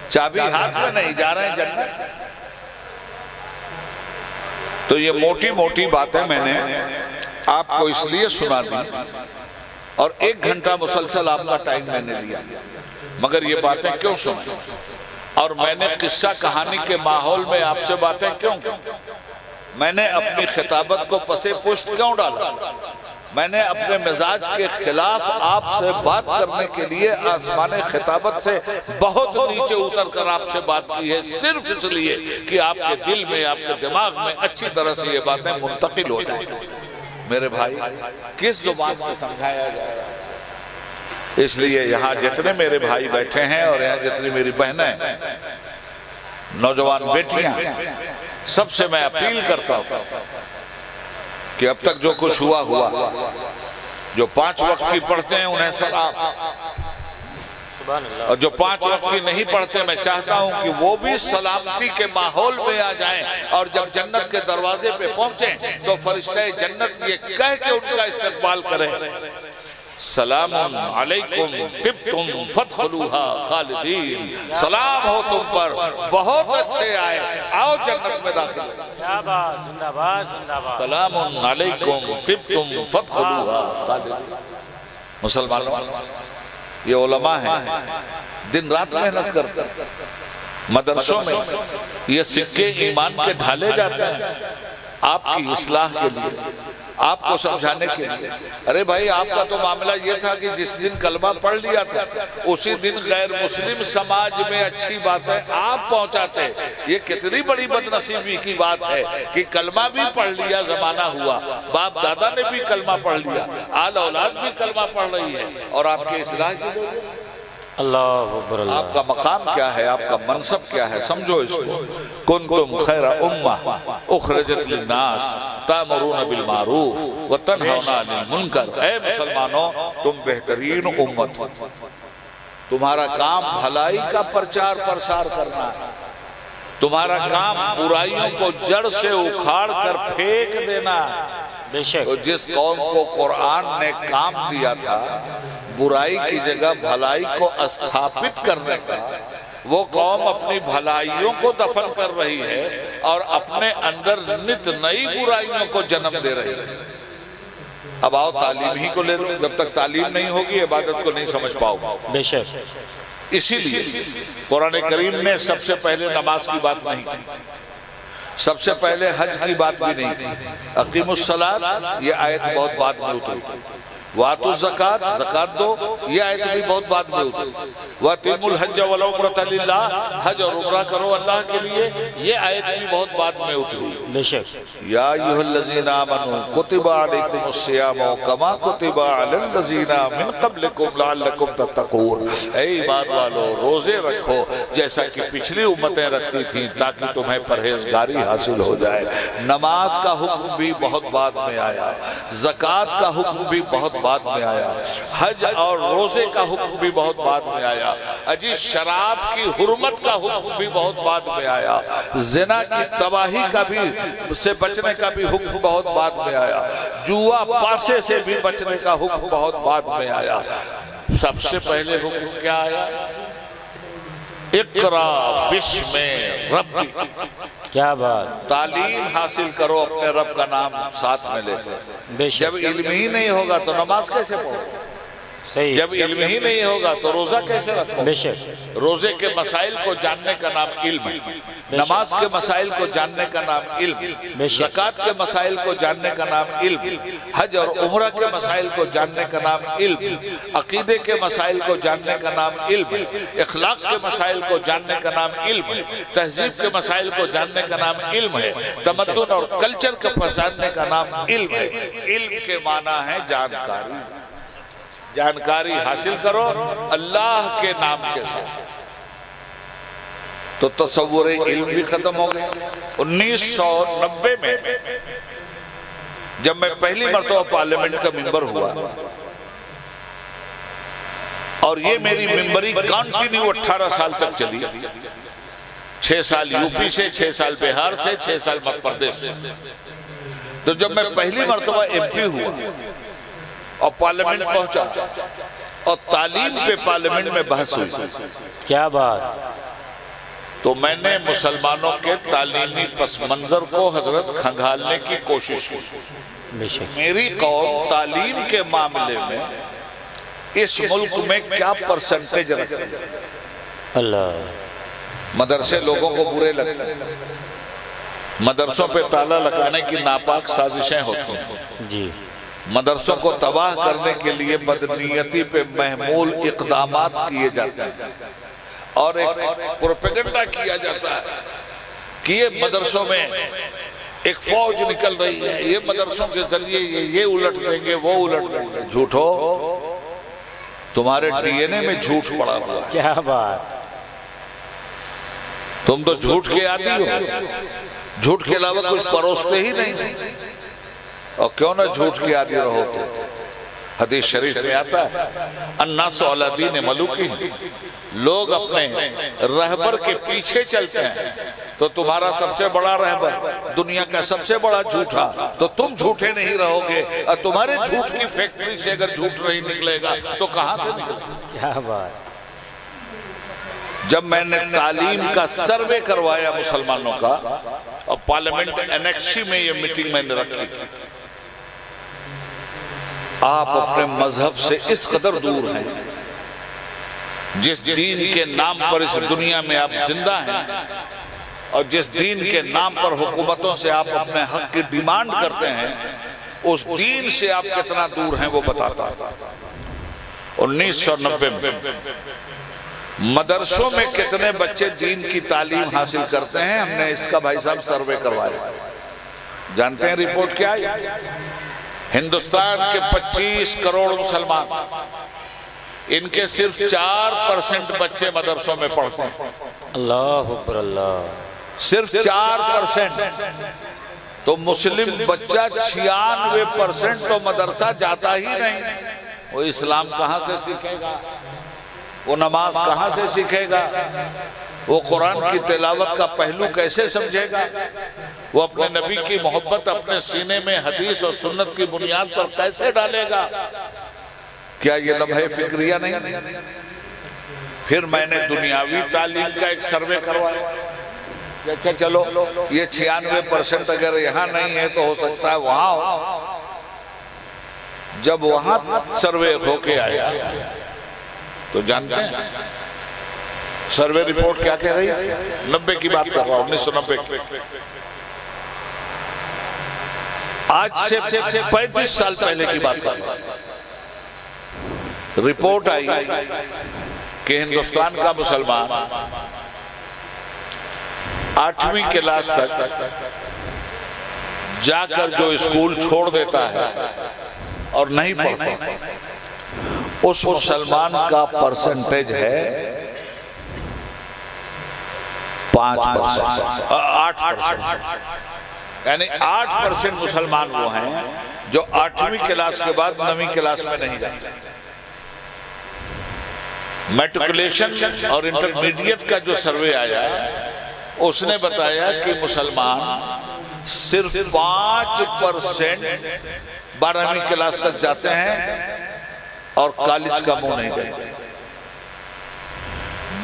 چابی ہاتھ میں نہیں، جا رہے ہیں جنت. تو یہ موٹی موٹی باتیں میں نے آپ کو اس لیے سنا دی اور 1 گھنٹہ مسلسل آپ کا ٹائم میں نے لیا، مگر یہ باتیں کیوں سنیں اور میں نے قصہ کہانی کے ماحول میں آپ سے باتیں کیوں، میں نے اپنی خطابت کو پسے پشت کیوں ڈالا، میں نے اپنے مزاج کے خلاف آپ سے بات کرنے کے لیے آسمان خطابت سے بہت نیچے اتر کر آپ سے بات کی ہے، صرف اس لیے کہ آپ کے دل میں، آپ کے دماغ میں اچھی طرح سے یہ باتیں منتقل ہو جائیں. میرے بھائی، کس زبان کو سمجھایا جائے گا؟ اس لیے یہاں جتنے میرے بھائی بیٹھے ہیں اور یہاں جتنی میری بہنیں، نوجوان بیٹیاں، سب سے میں اپیل کرتا ہوں کہ اب تک جو کچھ ہوا، جو 5 وقت کی پڑھتے ہیں انہیں سلام، اور جو 5 وقت کی نہیں پڑھتے میں چاہتا ہوں کہ وہ بھی سلامتی کے ماحول میں آ جائیں اور جب جنت کے دروازے پہ پہنچیں تو فرشتہ جنت یہ کہہ کے ان کا استقبال کریں، سلام علیکم طبتم فادخلوها خالدین، سلام ہو تم پر، بہت اچھے آئے، آؤ جنت میں داخل. زندہ باد زندہ باد. سلام علیکم طبتم فادخلوها خالدین. مسلمانوں، یہ علماء ہیں، دن رات محنت کرتے ہیں، مدرسوں میں یہ سکے ایمان کے ڈھالے جاتے ہیں آپ کی اصلاح کے لیے، آپ کو سمجھانے کے لیے. ارے بھائی، آپ کا تو معاملہ یہ تھا کہ جس دن کلمہ پڑھ لیا تھا اسی دن غیر مسلم سماج میں اچھی باتیں آپ پہنچاتے. یہ کتنی بڑی بدنصیبی کی بات ہے کہ کلمہ بھی پڑھ لیا، زمانہ ہوا، باپ دادا نے بھی کلمہ پڑھ لیا، آل اولاد بھی کلمہ پڑھ رہی ہے، اور آپ کی اصلاح کی ضرورت ہے. اللہ اکبر. آپ کا مقام کیا ہے، آپ کا منصب کیا ہے، سمجھو اس کو. کنتم خیر امہ اخرجت للناس تأمرون بالمعروف وتنہون عن المنکر. اے مسلمانوں، تم بہترین امت ہو، تمہارا کام بھلائی کا پرچار پرسار کرنا ہے، تمہارا کام برائیوں کو جڑ سے اکھاڑ کر پھینک دینا ہے. بے شک. تو جس قوم کو قرآن نے کام دیا تھا برائی کی جگہ بھلائی کو استھاپت کرنے کا، وہ قوم اپنی بھلائیوں کو دفن کر رہی ہے اور اپنے اندر نت نئی برائیوں کو جنم دے رہی ہے. اب آؤ تعلیم ہی کو لے لو، جب تک تعلیم نہیں ہوگی عبادت کو نہیں سمجھ پاؤ. بے شک. اسی لیے قرآن کریم نے سب سے پہلے نماز کی بات نہیں کی، سب سے پہلے حج کی بات بھی نہیں کی. اقیم الصلاۃ یہ آیت بہت بعد میں اتری. وَآتُوا الزَّكَاةَ زکات دو یہ آیت بھی بہت بعد میں اتری. وَأَتِمُّوا الْحَجَّ وَالْعُمْرَةَ لِلَّهِ حج اور عمرہ کرو اللہ کے لیے یہ آیت بھی بہت بعد میں اتری. بے شک. یا ایھا الذین آمنوا کتب علیکم الصیام کما کتب علی الذین من قبلکم لعلکم تتقون. اے ایمان والو، روزے رکھو جیسا کہ پچھلی امتیں رکھتی تھیں تاکہ تمہیں پرہیزگاری حاصل ہو جائے. نماز کا حکم بھی بہت بعد میں آیا، زکوٰۃ کا حکم بھی بہت بعد میں آیا، حج اور روزے کا حکم بھی بہت بعد میں آیا، اجی شراب کی حرمت کا حکم بھی بہت بعد میں آیا، زنا کی تباہی کا بھی سے بچنے کا بھی حکم بہت بعد میں آیا، جوا پاسے سے بھی بچنے کا حکم بہت بعد میں آیا. سب سے پہلے حکم کیا آیا؟ اقرا بسم ربک. کیا بات. تعلیم حاصل کرو، اپنے رب کا نام ساتھ میں لے. بے شک. جب علم ہی نہیں ہوگا تو نماز کیسے پڑھو؟ صحیح جب علم ہی نہیں ہوگا تو روزہ کیسے رکھو؟ بے شک روزے کے مسائل کو جاننے کا نام علم ہے، نماز کے مسائل کو جاننے کا نام علم ہے، زکوٰۃ کے مسائل کو جاننے کا نام علم ہے، حج اور عمرہ کے مسائل کو جاننے کا نام علم ہے، عقیدے کے مسائل کو جاننے کا نام علم ہے، اخلاق کے مسائل کو جاننے کا نام علم ہے، تہذیب کے مسائل کو جاننے کا نام علم ہے، تمدن اور کلچر کو جاننے کا نام علم ہے۔ علم کے معنی ہے جانکاری، جانکاری حاصل کرو اللہ کے نام کے ساتھ، تو تصور علم بھی ختم ہو گیا۔ 1990 میں جب میں پہلی مرتبہ پارلیمنٹ کا ممبر ہوا، اور یہ میری ممبری کانٹینیو 18 سال تک چلی، 6 سال یو پی سے، 6 سال بہار سے، 6 سال مدھیہ پردیش سے۔ تو جب میں پہلی مرتبہ ایم پی ہوا اور پارلیمنٹ پہنچا اور تعلیم پہ پارلیمنٹ میں بحث ہوئی، کیا بات، تو میں نے مسلمانوں کے تعلیمی پس منظر کو حضرت کھنگالنے کی کوشش کی۔ بے شک میری قوم تعلیم کے معاملے میں اس ملک میں کیا پرسنٹیج رکھتے ہیں؟ اللہ، مدرسے لوگوں کو برے لگتے ہیں، مدرسوں پہ تالا لگانے کی ناپاک سازشیں ہوتی ہیں، جی مدرسوں کو تباہ کرنے کے لیے بدنیتی پہ محمول اقدامات کیے جاتے ہیں، اور ایک پروپیگنڈا کیا جاتا ہے کہ یہ مدرسوں میں ایک فوج نکل رہی ہے، یہ مدرسوں کے ذریعے یہ الٹ دیں گے، وہ الٹ دیں گے۔ جھوٹو، تمہارے ڈی این اے میں جھوٹ پڑا ہوا ہے، کیا بات، تم تو جھوٹ کے عادی ہو، جھوٹ کے علاوہ کچھ پروستے ہی نہیں، اور کیوں نہ جھوٹ کے عادی رہو تو۔ حدیث شریف میں آتا ہے الناس علی دین ملوکی، لوگ اپنے رہبر کے پیچھے چلتے ہیں، تو تمہارا سب سے بڑا رہبر دنیا کا سب سے بڑا جھوٹا، تو تم جھوٹے نہیں رہو گے، اور تمہارے جھوٹ کی فیکٹری سے اگر جھوٹ نہیں نکلے گا تو کہاں سے نکلے گا؟ کیا بات، جب میں نے تعلیم کا سروے کروایا مسلمانوں کا، اور پارلیمنٹ انیکشی میں یہ میٹنگ میں نے رکھی، آپ اپنے مذہب سے اس قدر دور ہیں، جس دین کے نام پر اس دنیا میں آپ زندہ ہیں، اور جس دین کے نام پر حکومتوں سے آپ اپنے حق کی ڈیمانڈ کرتے ہیں، اس دین سے آپ کتنا دور ہیں وہ بتاتا ہے۔ 1990 میں مدرسوں میں کتنے بچے دین کی تعلیم حاصل کرتے ہیں، ہم نے اس کا بھائی صاحب سروے کروایا۔ جانتے ہیں رپورٹ کیا ہے؟ ہندوستان کے 25 کروڑ مسلمان، ان کے صرف 4% بچے مدرسوں میں پڑھتے ہیں، اللہ اکبر، اللہ، صرف 4%۔ تو مسلم بچہ 96% تو مدرسہ جاتا ہی نہیں، وہ اسلام کہاں سے سیکھے گا، وہ نماز کہاں سے سیکھے گا، وہ قرآن کی تلاوت کا پہلو کیسے سمجھے گا، وہ اپنے نبی کی محبت اپنے سینے میں حدیث اور سنت کی بنیاد پر کیسے ڈالے گا؟ کیا یہ لمحہ فکریہ نہیں؟ پھر میں نے دنیاوی تعلیم کا ایک سروے کروایا، کہ چلو یہ 96% اگر یہاں نہیں ہے تو ہو سکتا ہے وہاں ہو۔ جب وہاں سروے ہو کے آیا تو جانتے ہیں سروے رپورٹ کیا کہہ رہی ہے؟ 90 کی بات کر رہا ہوں، 1990 کی۔ آج سے 35 سال پہلے کی بات کر رہا ہوں۔ رپورٹ آئی کہ ہندوستان کا مسلمان 8ویں کلاس تک جا کر جو اسکول چھوڑ دیتا ہے اور نہیں پڑھتا، اس مسلمان کا پرسنٹیج ہے 5%، 8%، یعنی 8% مسلمان وہ ہیں جو 8ویں کلاس کے بعد 9ویں کلاس میں نہیں جاتے۔ میٹرکولیشن اور انٹرمیڈیٹ کا جو سروے آیا اس نے بتایا کہ مسلمان صرف 5% 12ویں کلاس تک جاتے ہیں اور کالج کا منہ نہیں دیتے۔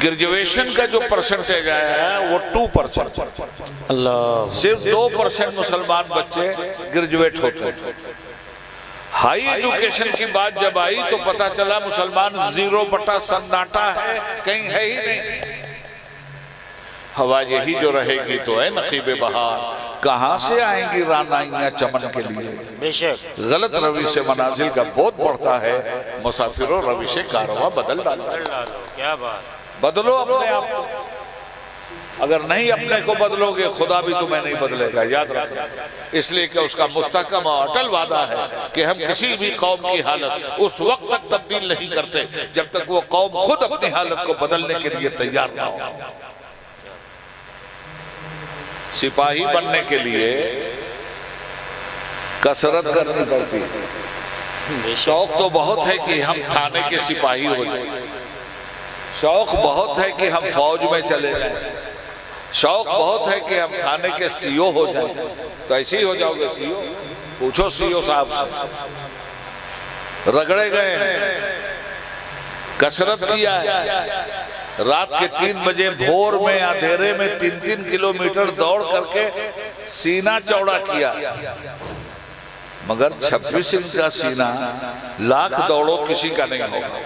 گریجویشن کا جو پرسنٹیج آیا ہے وہ 2%، اللہ، صرف 2% مسلمان بچے گریجویٹ ہوتے ہیں۔ ہائی ایجوکیشن کی بات جب آئی تو پتا چلا مسلمان 0/سناٹا ہے، کہیں ہے ہی نہیں۔ ہوا یہی جو رہے گی تو ہے نقیب بہار، کہاں سے آئیں گی رانائیاں چمن کے لیے؟ بے شک غلط روی سے منازل کا بہت بڑھتا ہے، مسافروں روی سے کارواں بدل ڈالو۔ کیا بات، بدلو اپنے آپ کو، اگر نہیں اپنے کو بدلو گے خدا بھی تمہیں نہیں بدلے گا، یاد رکھنا۔ اس لیے کہ اس کا مستحکم اور اٹل وعدہ ہے کہ ہم کسی بھی قوم کی حالت اس وقت تک تبدیل نہیں کرتے جب تک وہ قوم خود اپنی حالت کو بدلنے کے لیے تیار نہ ہو۔ سپاہی بننے کے لیے کثرت کرنی پڑتی ہے۔ بے شک، شوق تو بہت ہے کہ ہم تھانے کے سپاہی ہو جائیں، شوق بہت ہے کہ ہم فوج میں چلے جائیں، شوق بہت ہے کہ ہم تھانے کے سی او ہو جائیں۔ تو ایسے ہی ہو جاؤ گے سی او؟ پوچھو سی او صاحب سے، رگڑے گئے ہیں، کثرت کیا ہے، رات کے 3 بجے بھور میں اندھیرے میں 3 کلومیٹر دوڑ کر کے سینہ چوڑا کیا، مگر 26 انچ کا سینہ لاکھ دوڑو کسی کا نہیں ہوگا۔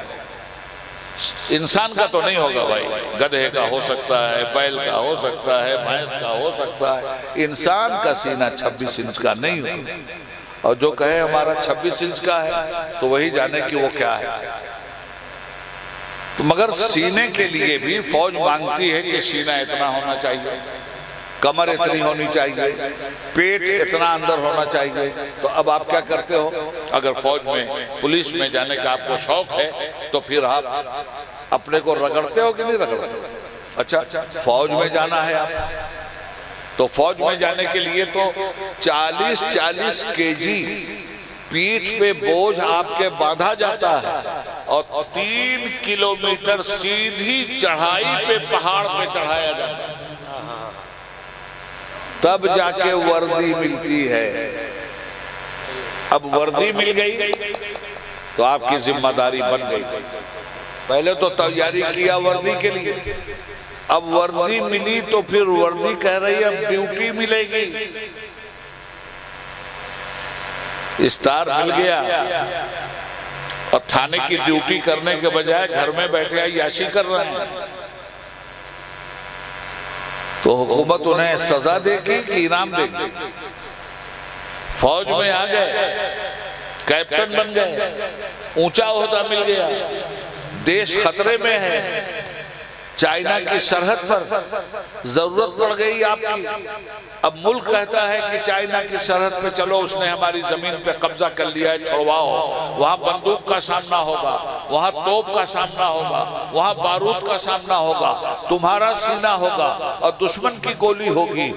انسان کا تو نہیں ہوگا بھائی، گدھے کا ہو سکتا ہے، بیل کا ہو سکتا ہے، بھینس کا ہو سکتا ہے، انسان کا سینہ 26 انچ کا نہیں ہوگا۔ اور جو کہے ہمارا 26 انچ کا ہے تو وہی جانے کہ وہ کیا ہے۔ مگر سینے کے لیے بھی فوج مانگتی ہے کہ سینہ اتنا ہونا چاہیے، کمر اتنی ہونی چاہیے، پیٹ اتنا اندر ہونا چاہیے۔ تو اب آپ کیا کرتے ہو؟ اگر فوج میں پولیس میں جانے کا آپ کو شوق ہے تو پھر آپ اپنے کو رگڑتے ہو کہ نہیں رگڑتے؟ اچھا فوج میں جانا ہے آپ تو فوج میں جانے کے لیے تو 40 kg پیٹھ پہ بوجھ آپ کے باندھا جاتا ہے اور 3 کلومیٹر سیدھی چڑھائی پہ پہاڑ پہ چڑھایا جاتا ہے، تب جا کے وردی ملتی ہے۔ اب وردی مل گئی تو آپ کی ذمہ داری بن گئی۔ پہلے تو تیاری کیا وردی کے لیے، اب وردی ملی تو پھر وردی کہہ رہی ہے اب ڈیوٹی ملے گی۔ اسٹار مل گیا اور تھانے کی ڈیوٹی کرنے کے بجائے گھر میں بیٹھے عیاشی کر رہے ہیں، تو حکومت انہیں سزا دے گی کہ انعام دے گی؟ فوج میں آ گئے، کیپٹن بن گئے، اونچا عہدہ مل گیا، دیش خطرے میں ہے، چائنا کی سرحد پر ضرورت پڑ گئی آپ کی۔ اب ملک کہتا ہے کہ چائنا کی سرحد پہ چلو، اس نے ہماری زمین پہ قبضہ کر لیا ہے، چھڑواؤ۔ وہاں بندوق کا سامنا ہوگا، وہاں توپ کا سامنا ہوگا، وہاں بارود کا سامنا ہوگا، تمہارا سینہ ہوگا اور دشمن کی گولی ہوگی۔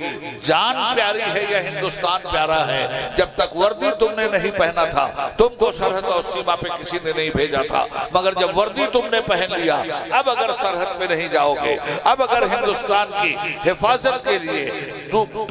جان پیاری ہے یا ہندوستان پیارا ہے؟ جب تک وردی تم نے نہیں پہنا تھا تم کو سرحد اور سیما پہ کسی نے نہیں بھیجا تھا، مگر جب وردی تم نے پہن لیا، اب اگر سرحد پہ نہیں جاؤ گے، اب اگر ہندوستان کی حفاظت کے لیے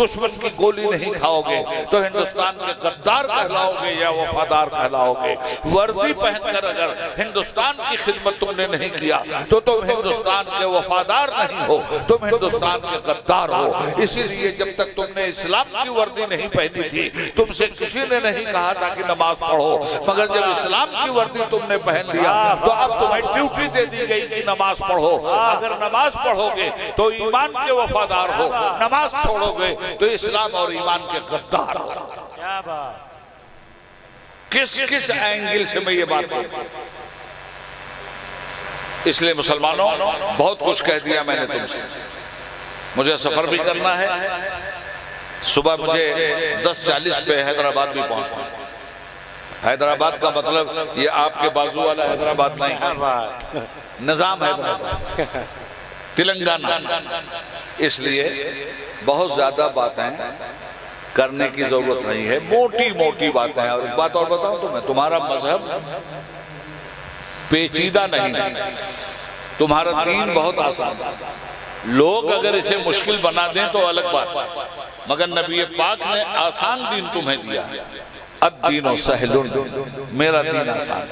دشمن کی گولی نہیں کھاؤ گے تو ہندوستان کے غدار کہلاؤ گے یا وفادار کہلاؤ گے۔ وردی پہن کر اگر ہندوستان کی خدمت تم نے نہیں کیا تو تم ہندوستان کے وفادار نہیں ہو، تم ہندوستان کے غدار ہو۔ اسی لیے جب تک تم نے اسلام کی وردی نہیں پہنی تھی تم سے کسی نے نہیں کہا تھا کہ نماز پڑھو، مگر جب اسلام کی وردی تم نے پہن لیا تو اب تمہیں ڈیوٹی دے دی گئی کہ نماز پڑھو۔ اگر نماز پڑھو گے تو ایمان کے وفادار ہو، نماز چھوڑو گے تو اسلام اور ایمان کے غدار ہو۔ کیا بات، کس اینگل سے میں یہ بات کرتا ہوں؟ اس لیے مسلمانوں بہت کچھ کہہ دیا میں نے تم سے، مجھے سفر بھی کرنا ہے، صبح مجھے 10:40 پہ حیدرآباد بھی پہنچنا ہے۔ حیدرآباد کا مطلب یہ آپ کے بازو والا حیدرآباد نہیں ہے، نظام حیدرآباد، تلنگانہ۔ اس لیے بہت زیادہ باتیں کرنے کی ضرورت نہیں ہے، موٹی موٹی باتیں ہیں۔ اور ایک بات اور بتاؤں تو میں، تمہارا مذہب پیچیدہ نہیں، تمہارا دین بہت آسان ہے۔ لوگ اگر اسے مشکل بنا دیں تو الگ بات، مگر نبی پاک نے آسان دین تمہیں دیا۔ الدین سہل، میرا دین آسان،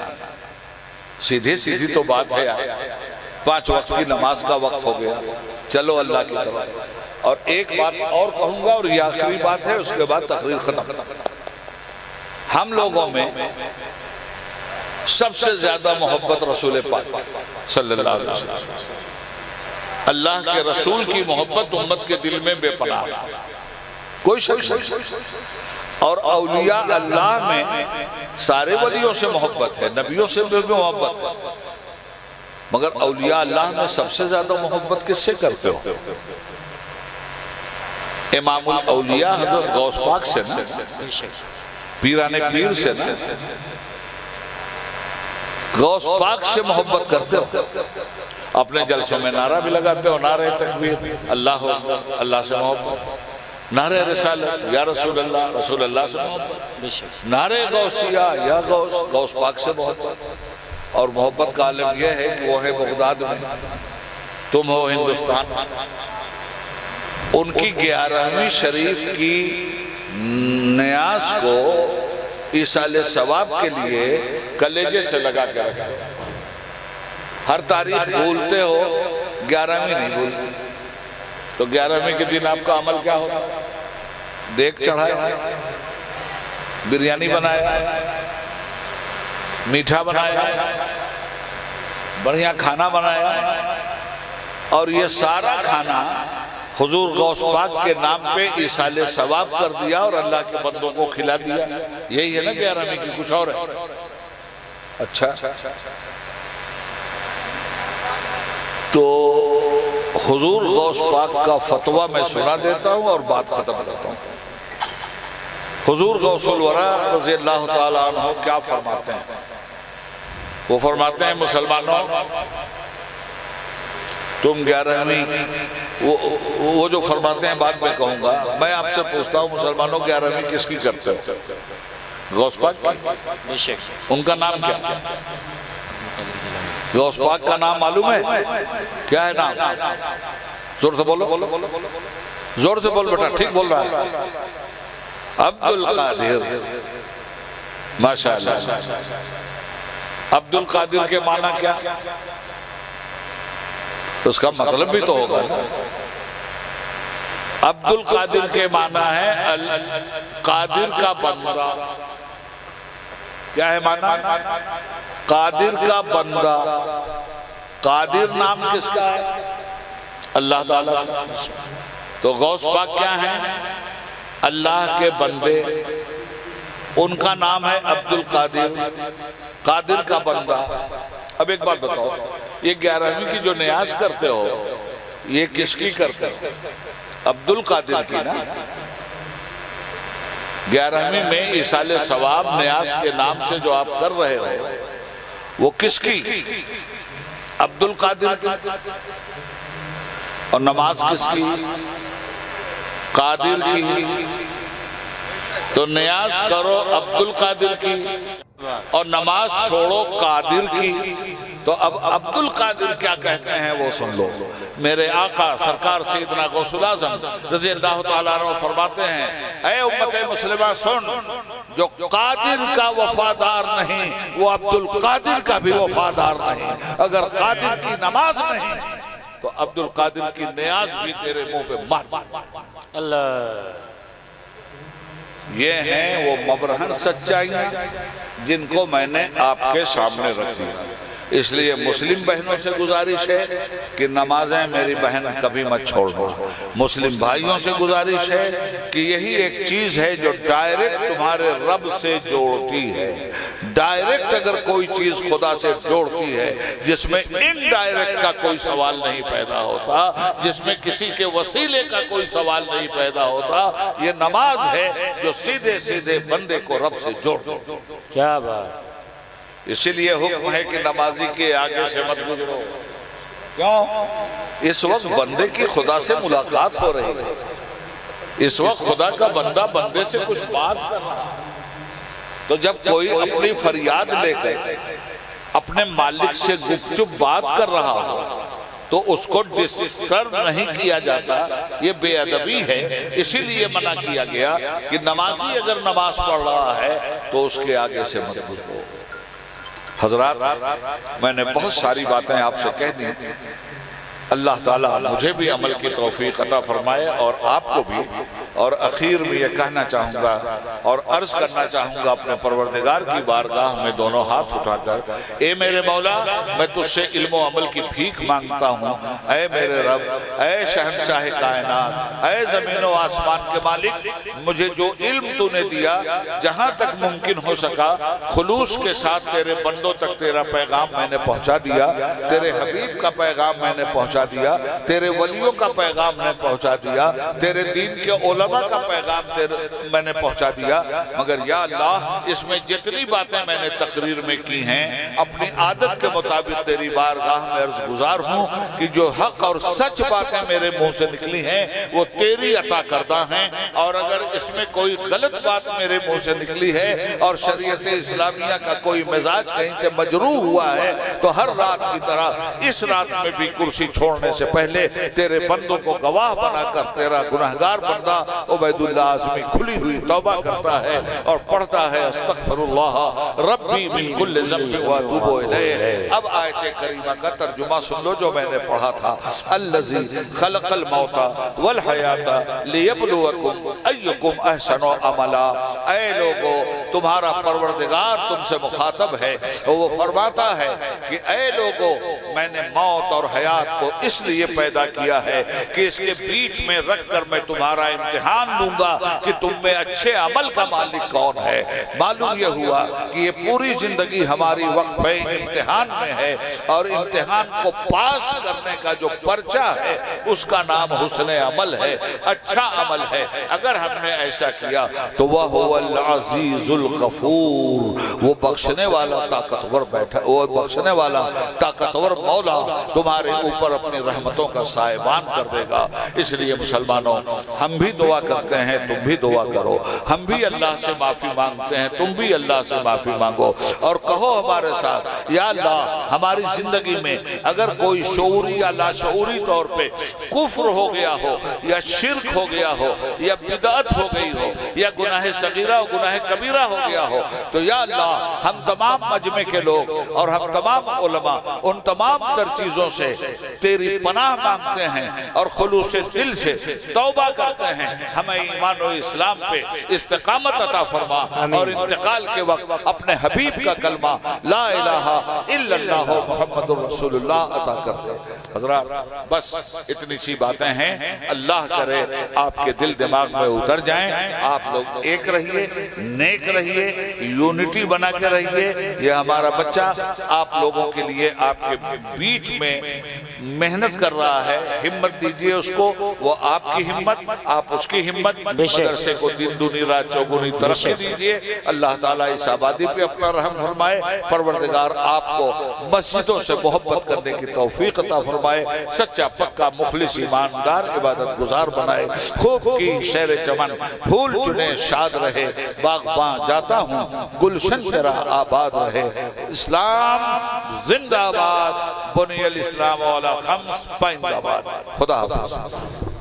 سیدھی سیدھی تو بات ہے۔ 5 وقت کی نماز کا وقت ہو گیا، چلو اللہ کی طرف۔ اور ایک بات اور کہوں گا اور یہ آخری بات ہے، اس کے بعد تقریر ختم۔ ہم لوگوں میں سب سے زیادہ محبت رسول پاک صلی اللہ علیہ وسلم، اللہ کے رسول کی محبت امت کے دل میں بے پناہ، کوئی شک نہیں۔ اور اولیاء اللہ میں سارے ولیوں سے محبت ہے، نبیوں سے بھی محبت ہے، مگر اولیاء اللہ میں سب سے زیادہ محبت کس سے کرتے ہو؟ امام الاولیاء حضرت غوث پاک سے نا، پیران پیر سے نا، غوث پاک سے محبت کرتے ہو۔ اپنے جلسوں میں نعرہ بھی لگاتے ہو، نعرہ تکبیر، اللہ اکبر، اللہ سے محبت، نعرہ رسالت یا رسول اللہ، رسول اللہ سے محبت، نعرہ غوثیہ یا غوث، غوث پاک سے محبت۔ اور محبت کا عالم یہ ہے کہ وہ ہے بغداد میں، تم ہو ہندوستان۔ ان کی 11ویں شریف کی نیاز کو ایصال ثواب کے لیے کلیجے سے لگا کے رکھا، ہر تاریخ بھولتے ہو، 11ویں نہیں بھولتے، تو 11ویں کے دن آپ کا عمل کیا ہوگا؟ دیکھ چڑھایا، بریانی بنایا، میٹھا بنایا، بڑھیا کھانا بنایا، اور یہ سارا کھانا حضور غوث پاک کے نام پہ ایصال ثواب کر دیا اور اللہ کے بندوں کو کھلا دیا۔ یہی ہے نا 11ویں کی، کچھ اور ہے؟ اچھا، تو حضور غوث پاک کا فتویٰ میں سنا دیتا ہوں اور بات ختم کرتا ہوں۔ حضور غوث الورا رضی اللہ تعالیٰ عنہ کیا فرماتے ہیں؟ وہ فرماتے ہیں مسلمانوں، تم 11ویں، وہ جو فرماتے ہیں بعد میں کہوں گا، میں آپ سے پوچھتا ہوں مسلمانوں 11ویں کس کی کرتے ہو؟ غوث پاک کی؟ ان کا نام کیا؟ غوث پاک کا نام معلوم ہے؟ کیا ہے نام؟ زور سے بولو، زور سے بول بیٹا، ٹھیک بول رہا ہے۔ عبدالقادر، ماشاءاللہ۔ عبدالقادر کے معنی کیا؟ اس کا مطلب بھی تو ہوگا۔ عبدالقادر کے معنی ہے قادر کا بندہ۔ کیا ہے معنی؟ قادر کا بندہ۔ قادر نام کس کا ہے؟ اللہ تعالیٰ۔ تو غوث پاک کیا ہیں؟ اللہ کے بندے، ان کا نام ہے عبدالقادر، قادر کا بندہ۔ اب ایک بات بتاؤ، یہ 11ویں کی جو نیاز کرتے ہو، یہ کس کی کرتے ہو؟ عبدالقادر کی نا۔ 11ویں میں ایصال ثواب نیاز کے نام سے جو آپ کر رہے ہو، وہ کس کی؟ عبدالقادر کی۔ اور نماز کس کی؟ قادر کی۔ تو نیاز کرو عبدالقادر کی اور نماز چھوڑو قادر کی۔ تو اب عبدالقادر کیا کہتے ہیں وہ سن لو۔ میرے آقا سرکار سیدنا غوث الاعظم رضی اللہ تعالیٰ عنہ فرماتے ہیں، اے امت مسلمہ سن، جو قادر کا وفادار نہیں وہ عبدالقادر کا بھی وفادار نہیں۔ اگر قادر کی نماز نہیں تو عبدالقادر کی نیاز بھی تیرے منہ پہ مار۔ اللہ، یہ ہیں وہ مبرہن سچائیاں جن کو میں نے آپ کے سامنے رکھ دیا۔ اس لیے مسلم بہنوں سے گزارش ہے کہ نمازیں میری بہن کبھی مت چھوڑنا۔ مسلم بھائیوں سے گزارش ہے کہ یہی ایک چیز ہے جو ڈائریکٹ تمہارے رب سے جوڑتی ہے۔ ڈائریکٹ اگر کوئی چیز خدا سے جوڑتی ہے جس میں انڈائریکٹ کا کوئی سوال نہیں پیدا ہوتا، جس میں کسی کے وسیلے کا کوئی سوال نہیں پیدا ہوتا، یہ نماز ہے جو سیدھے سیدھے بندے کو رب سے جوڑتی ہے۔ کیا بات! اسی لیے حکم ہے کہ نمازی کے آگے سے مت گزرو۔ کیوں؟ اس وقت بندے کی خدا سے ملاقات ہو رہی ہے، اس وقت خدا کا بندہ بندے سے کچھ بات کر رہا ہے۔ تو جب کوئی اپنی فریاد لے کر اپنے مالک سے گپ چپ بات کر رہا ہو تو اس کو ڈسٹرب نہیں کیا جاتا، یہ بے ادبی ہے۔ اسی لیے منع کیا گیا کہ نمازی اگر نماز پڑھ رہا ہے تو اس کے آگے سے مت گزرو۔ حضرات، میں نے بہت ساری باتیں آپ سے کہہ دی، اللہ تعالیٰ مجھے بھی عمل کی توفیق عطا فرمائے اور آپ کو بھی، اور اخیر میں یہ کہنا چاہوں گا اور عرض کرنا چاہوں گا اپنے پروردگار کی بارگاہ میں دونوں ہاتھ اٹھا کر، اے میرے مولا میں تجھ سے علم و عمل کی بھیک مانگتا ہوں، اے میرے رب، اے شہنشاہ کائنات، اے زمین و آسمان کے مالک، مجھے جو علم تو نے دیا جہاں تک ممکن ہو سکا خلوص کے ساتھ تیرے بندوں تک تیرا پیغام میں نے پہنچا دیا، تیرے حبیب کا پیغام میں نے پہنچا دیا، تیرے ولیوں کا پیغام میں پہنچا دیا، تیرے دین کے علماء کا پیغام میں نے پہنچا دیا، مگر یا اللہ اس میں جتنی باتیں میں نے تقریر میں کی ہیں اپنی عادت کے مطابق تیری بارگاہ میں عرض گزار ہوں کہ جو حق اور سچ باتیں میرے منہ سے نکلی ہیں وہ تیری عطا کردہ ہیں، اور اگر اس میں کوئی غلط بات میرے منہ سے نکلی ہے اور شریعت اسلامیہ کا کوئی مزاج کہیں سے مجروح ہوا ہے تو ہر رات کی طرح اس رات میں بھی کرسی چھوڑنے سے پہلے تیرے بندوں کو گواہ بنا کر تیرا گناہگار بندہ عبید اللہ اعظمی کھلی ہوئی توبہ کرتا ہے اور پڑھتا ہے استغفر اللہ ربی من کل ذنب واتوب الیہ۔ اب آیت کریمہ کا ترجمہ سن لو جو میں نے پڑھا تھا، الذی خلق الموت والحیات لیبلوکم ایکم احسن عملا۔ اے لوگو تمہارا پروردگار تم سے مخاطب ہے، وہ فرماتا ہے کہ اے لوگو میں نے موت اور حیات کو اس لیے پیدا کیا ہے کہ اس کے بیچ میں رکھ کر میں تمہارا امتحان لوں گا کہ تم میں اچھے عمل کا مالک کون ہے۔ معلوم یہ ہوا کہ یہ پوری زندگی ہماری وقفہ امتحان میں ہے، اور امتحان کو پاس کرنے کا جو پرچہ ہے اس کا نام حسن عمل ہے، اچھا عمل ہے۔ اگر ہم نے ایسا کیا تو وَهُوَ الْعَزِيزُ الْغَفُورُ، وہ بخشنے والا طاقتور بیٹھا، وہ بخشنے والا طاقتور مولا تمہارے اوپر اپنی رحمتوں کا سائبان کر دے گا۔ اس لیے مسلمانوں ہم بھی دعا کرتے ہیں، تم بھی دعا کرو، ہم بھی اللہ سے معافی مانگتے ہیں، تم بھی اللہ سے معافی مانگو، اور کہو ہمارے ساتھ یا اللہ ہماری زندگی میں اگر کوئی شعوری یا لاشعوری طور پہ کفر ہو گیا ہو یا شرک ہو گیا ہو یا بدعت ہو گئی ہو یا گناہ صغیرہ و گناہ کبیرہ ہو گیا ہو تو یا اللہ ہم تمام مجمع کے لوگ اور ہم تمام علماء ان تمام تر چیزوں سے تیری پناہ مانگتے ہیں اور خلوص دل سے توبہ کرتے ہیں۔ ہمیں ایمان و اسلام پہ استقامت عطا فرما اور انتقال کے وقت اپنے حبیب کا کلمہ لا الہ الا اللہ محمد رسول اللہ عطا کر دے۔ حضرات بس اتنی سی باتیں ہیں، اللہ کرے آپ کے دل دماغ میں اتر جائیں، آپ لوگ ایک رہیے، نیک رہیے، یونٹی بنا کے رہیے۔ یہ ہمارا بچہ آپ لوگوں کے لیے آپ کے بیچ میں محنت کر رہا ہے، ہمت دیجئے اس کو، وہ آپ کی ہمت، آپ اس کی ہمت، مدرسے کو دن دنی رات چوگنی ترقی دیجئے۔ اللہ تعالیٰ اس آبادی پہ اپنا رحم فرمائے، پروردگار آپ کو مسجدوں سے محبت کرنے کی توفیق عطا فرمائے، سچا پکا مخلص ایماندار عبادت گزار بنائے، خوب کی شہر چمن پھول چنے شاد رہے، باغباں جاتا ہوں گلشن تیرا آباد رہے۔ اسلام زندہ باد، بنی الاسلام والا خمس پائندہ باد۔ خدا حافظ۔